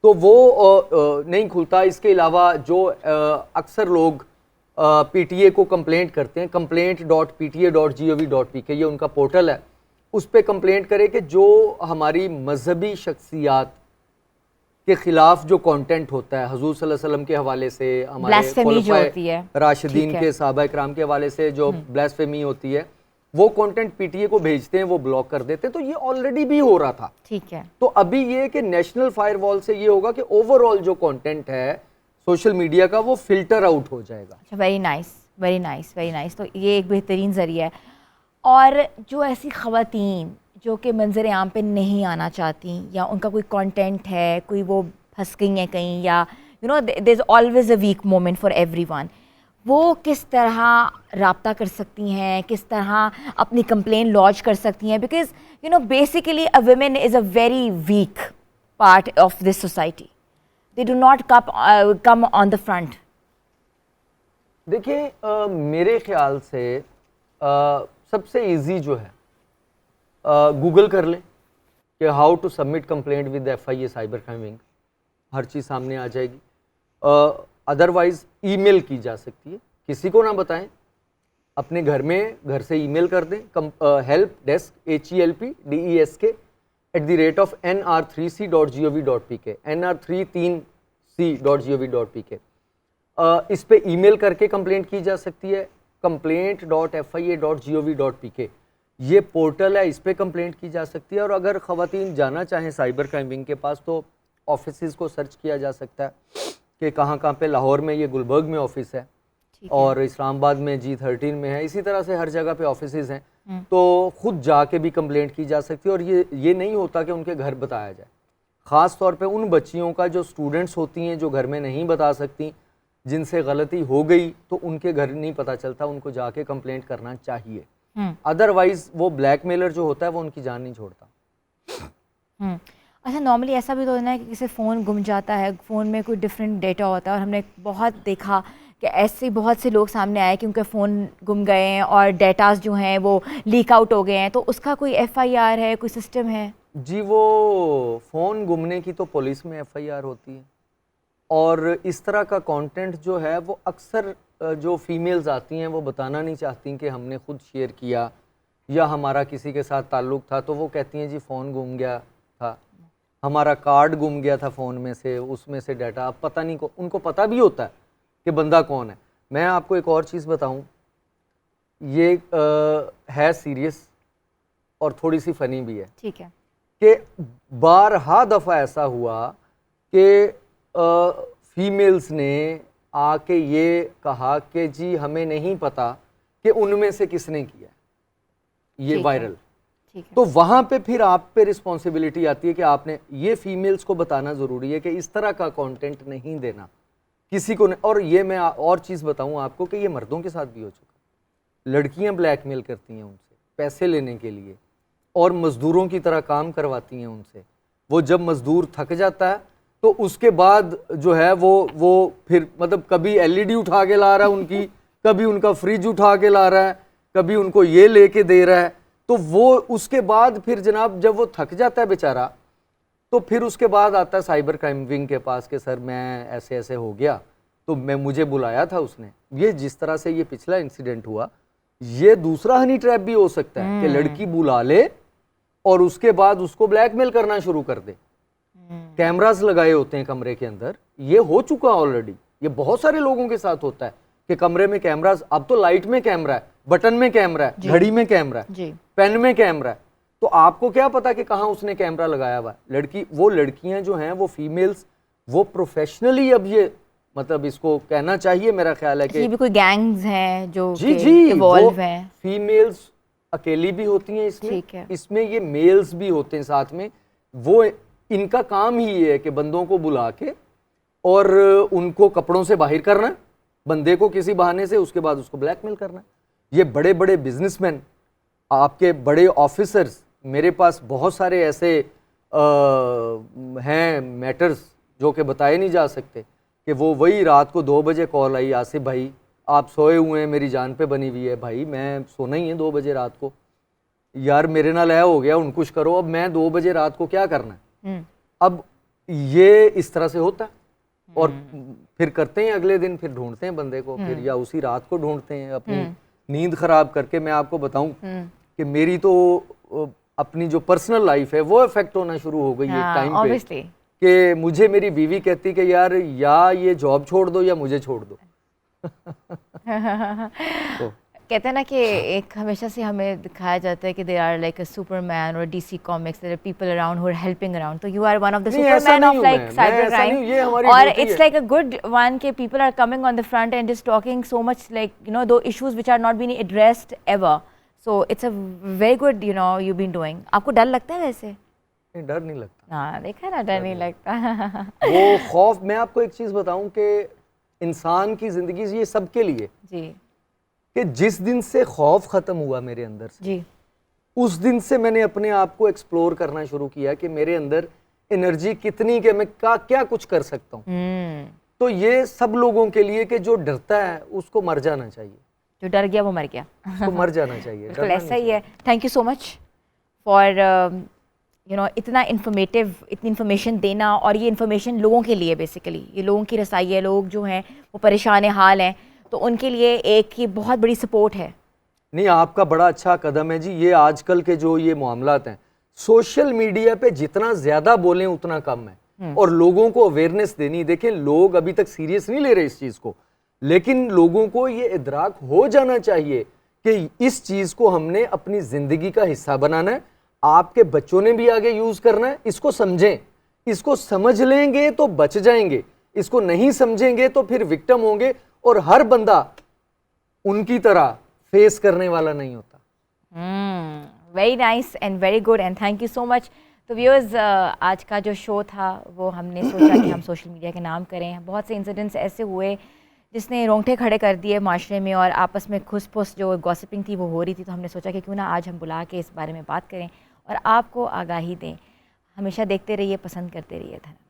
तो वो नहीं खुलता। इसके अलावा जो अक्सर लोग पीटीए को कंप्लेंट करते हैं, complaint.pta.gov.pk, ये उनका पोर्टल है, उस पर कंप्लेंट करें कि जो हमारी मजहबी शख्सियात के खिलाफ जो कंटेंट होता है, हुजूर सल्लल्लाहु अलैहि वसल्लम के हवाले से, हमारे राशिदीन के सहाबा इकराम के हवाले से जो ब्लास्फेमी होती है, वो कंटेंट पीटीए को भेजते हैं, वो ब्लॉक कर देते हैं। तो ये ऑलरेडी भी हो रहा था। ठीक है, तो अभी ये कि नेशनल फायरवॉल से ये होगा कि ओवरऑल जो कंटेंट है सोशल मीडिया का वो फिल्टर आउट हो जाएगा। अच्छा, very nice, very nice, very nice. तो ये एक बेहतरीन ज़रिया है। और जो ऐसी ख़वातीन जो कि मंजर आम पे नहीं आना चाहती, या उनका कोई कंटेंट है, कोई वो फंस गई हैं कहीं, या you know there is always a weak moment for everyone, वो किस तरह राब्ता कर सकती हैं, किस तरह अपनी कंप्लेन लॉन्च कर सकती हैं? Because you know basically a women is a very weak part of this society. they do not come on the front? देखिए मेरे ख्याल से सबसे इजी जो है गूगल कर लें कि how to submit complaint with FIA cyber crime wing, हर चीज़ सामने आ जाएगी। अदरवाइज़ ईमेल की जा सकती है, किसी को ना बताएं, अपने घर से ईमेल कर दें help desk HELPDESK @nr3c.gov.pk nr33c.gov.pk इस पे ईमेल करके कंप्लेंट की जा सकती है। complaint.fia.gov.pk ये पोर्टल है, इस पे कंप्लेंट की जा सकती है। और अगर ख़वातीन जाना चाहें साइबर क्राइम विंग के पास तो ऑफिसेज़ को सर्च किया जा सकता है कि कहाँ पे। लाहौर में ये गुलबर्ग में ऑफिस है और इस्लामाबाद में G13 में है, इसी तरह से हर जगह पे ऑफिसेज़ हैं, तो ख़ुद जाके भी कंप्लेंट की जा सकती है। और ये नहीं होता कि उनके घर बताया जाए, ख़ास तौर पे उन बच्चियों का जो स्टूडेंट्स होती हैं जो घर में नहीं बता सकती, जिनसे गलती हो गई तो उनके घर नहीं पता चलता, उनको जाके कंप्लेंट करना चाहिए। अदरवाइज वो ब्लैकमेलर जो होता है वो उनकी जान नहीं छोड़ता। अच्छा, नॉर्मली ऐसा भी तो होना है कि किसी फ़ोन गुम जाता है, फ़ोन में कोई डिफरेंट डेटा होता है, और हमने बहुत देखा कि ऐसे बहुत से लोग सामने आए कि उनके फ़ोन गुम गए हैं और डेटास जो हैं वो लीक आउट हो गए हैं, तो उसका कोई FIR है, कोई सिस्टम है? जी, वो फ़ोन गुमने की तो पुलिस में FIR होती है, और इस तरह का कंटेंट जो है वो अक्सर जो फीमेल्स आती हैं वो बताना नहीं चाहती कि हमने ख़ुद शेयर किया या हमारा किसी के साथ ताल्लुक़ था, तो वो कहती हैं जी फ़ोन गुम गया था, हमारा कार्ड गुम गया था फ़ोन में से, उसमें से डाटा। अब पता नहीं को उनको पता भी होता है कि बंदा कौन है। मैं आपको एक और चीज़ बताऊं, ये है सीरियस और थोड़ी सी फ़नी भी है। ठीक है। कि बारहा दफ़ा ऐसा हुआ कि फीमेल्स ने आके ये कहा कि जी हमें नहीं पता कि उनमें से किसने किया ये वायरल। तो वहाँ पे फिर आप पे रिस्पॉन्सिबिलिटी आती है कि आपने ये फीमेल्स को बताना ज़रूरी है कि इस तरह का कंटेंट नहीं देना किसी को नहीं। और ये मैं और चीज़ बताऊँ आपको कि ये मर्दों के साथ भी हो चुका। लड़कियाँ ब्लैकमेल करती हैं उनसे पैसे लेने के लिए और मज़दूरों की तरह काम करवाती हैं उनसे। वो जब मज़दूर थक जाता है तो उसके बाद जो है वो फिर मतलब कभी LED उठा के ला रहा है उनकी, कभी उनका फ्रिज उठा के ला रहा है, कभी उनको ये लेके दे रहा है। तो वो उसके बाद फिर जनाब जब वो थक जाता है बेचारा, तो फिर उसके बाद आता है साइबर क्राइम विंग के पास कि सर मैं ऐसे ऐसे हो गया, तो मुझे बुलाया था उसने। ये जिस तरह से ये पिछला इंसिडेंट हुआ, ये दूसरा हनी ट्रैप भी हो सकता है कि लड़की बुला ले और उसके बाद उसको ब्लैकमेल करना शुरू कर दे। कैमरास लगाए होते हैं कमरे के अंदर, ये हो चुका ऑलरेडी, ये बहुत सारे लोगों के साथ होता है कि कमरे में कैमरास, अब तो लाइट में कैमरा है, बटन में कैमरा है, घड़ी में कैमरा है, पेन में कैमरा है, तो आपको क्या पता कि कहाँ उसने कैमरा लगाया हुआ है। वो लड़कियां जो हैं वो फीमेल्स, वो प्रोफेशनली, अब ये मतलब इसको कहना चाहिए मेरा ख्याल है कि ये भी कोई गैंग्स हैं जो जी इवॉल्व हैं। फीमेल्स अकेली भी होती हैं इसमें ये मेल्स भी होते हैं साथ में। वो इनका काम ही ये है कि बंदों को बुला के और उनको कपड़ों से बाहर करना, बंदे को किसी बहाने से, उसके बाद उसको ब्लैकमेल करना। ये बड़े बड़े बिजनेसमैन, आपके बड़े ऑफिसर्स, मेरे पास बहुत सारे ऐसे हैं मैटर्स जो कि बताए नहीं जा सकते कि वो वही रात को 2 बजे कॉल आई, आसिफ भाई आप सोए हुए हैं, मेरी जान पे बनी हुई है। भाई मैं सोना ही है 2 बजे रात को, यार मेरे नाल ऐ हो गया, उन कुछ करो। अब मैं 2 बजे रात को क्या करना है? अब ये इस तरह से होता है और फिर करते हैं अगले दिन, फिर ढूंढते हैं बंदे को, फिर या उसी रात को ढूंढते हैं अपनी नींद खराब करके। मैं आपको बताऊं कि मेरी तो अपनी जो पर्सनल लाइफ है वो इफेक्ट होना शुरू हो गई है टाइम पे, कि मुझे मेरी बीवी कहती कि यार या ये जॉब छोड़ दो या मुझे छोड़ दो। तो कहते हैं ना कि एक हमेशा से हमें दिखाया जाता है कि they are like a superman और DC comics, there are people around who are helping around, तो you are one of the superman of like cyber crime. और it's like a good one के people are coming on the front and just talking so much like you know two issues which are not been addressed ever. So it's a very good you know you been doing. आपको डर लगता है वैसे? नहीं, डर नहीं लगता। हाँ देखा ना, डर नहीं लगता। वो खौफ, मैं आपको एक चीज़ बताऊं कि इंसान की ज़िंदगी ये सबके लिए जी, कि जिस दिन से खौफ ख़त्म हुआ मेरे अंदर से जी, उस दिन से मैंने अपने आप को एक्सप्लोर करना शुरू किया कि मेरे अंदर एनर्जी कितनी के मैं क्या कुछ कर सकता हूँ। तो ये सब लोगों के लिए कि जो डरता है उसको मर जाना चाहिए, जो डर गया वो मर गया। उसको मर जाना चाहिए। बिल्कुल ऐसा ही है। Thank you so much for इतना इन्फॉर्मेटिव, इतनी इन्फॉर्मेशन देना, और ये इन्फॉर्मेशन लोगों के लिए, बेसिकली ये लोगों की रसाई है। लोग जो हैं वो परेशान हाल हैं, तो उनके लिए एक ये बहुत बड़ी सपोर्ट है। नहीं, आपका बड़ा अच्छा कदम है जी। ये आजकल के जो ये मामलात हैं, सोशल मीडिया पे जितना ज्यादा बोलें उतना कम है, और लोगों को अवेयरनेस देनी। देखें, लोग अभी तक सीरियस नहीं ले रहे इस चीज को, लेकिन लोगों को ये इदराक हो जाना चाहिए कि इस चीज को हमने अपनी जिंदगी का हिस्सा बनाना है। आपके बच्चों ने भी आगे यूज करना है। इसको समझें, इसको समझ लेंगे तो बच जाएंगे, इसको नहीं समझेंगे तो फिर विक्टिम होंगे, और हर बंदा उनकी तरह फेस करने वाला नहीं होता। Very nice and very good and thank you so much. तो व्यूअर्स, आज का जो शो था वो हमने सोचा कि हम सोशल मीडिया के नाम करें। बहुत से इंसिडेंट्स ऐसे हुए जिसने रोंगटे खड़े कर दिए माशरे में, और आपस में खुस-पुस जो गॉसिपिंग थी वो हो रही थी। तो हमने सोचा कि क्यों ना आज हम बुला के इस बारे में बात करें और आपको आगाही दें। हमेशा देखते रहिए, पसंद करते रहिए। धन्यवाद।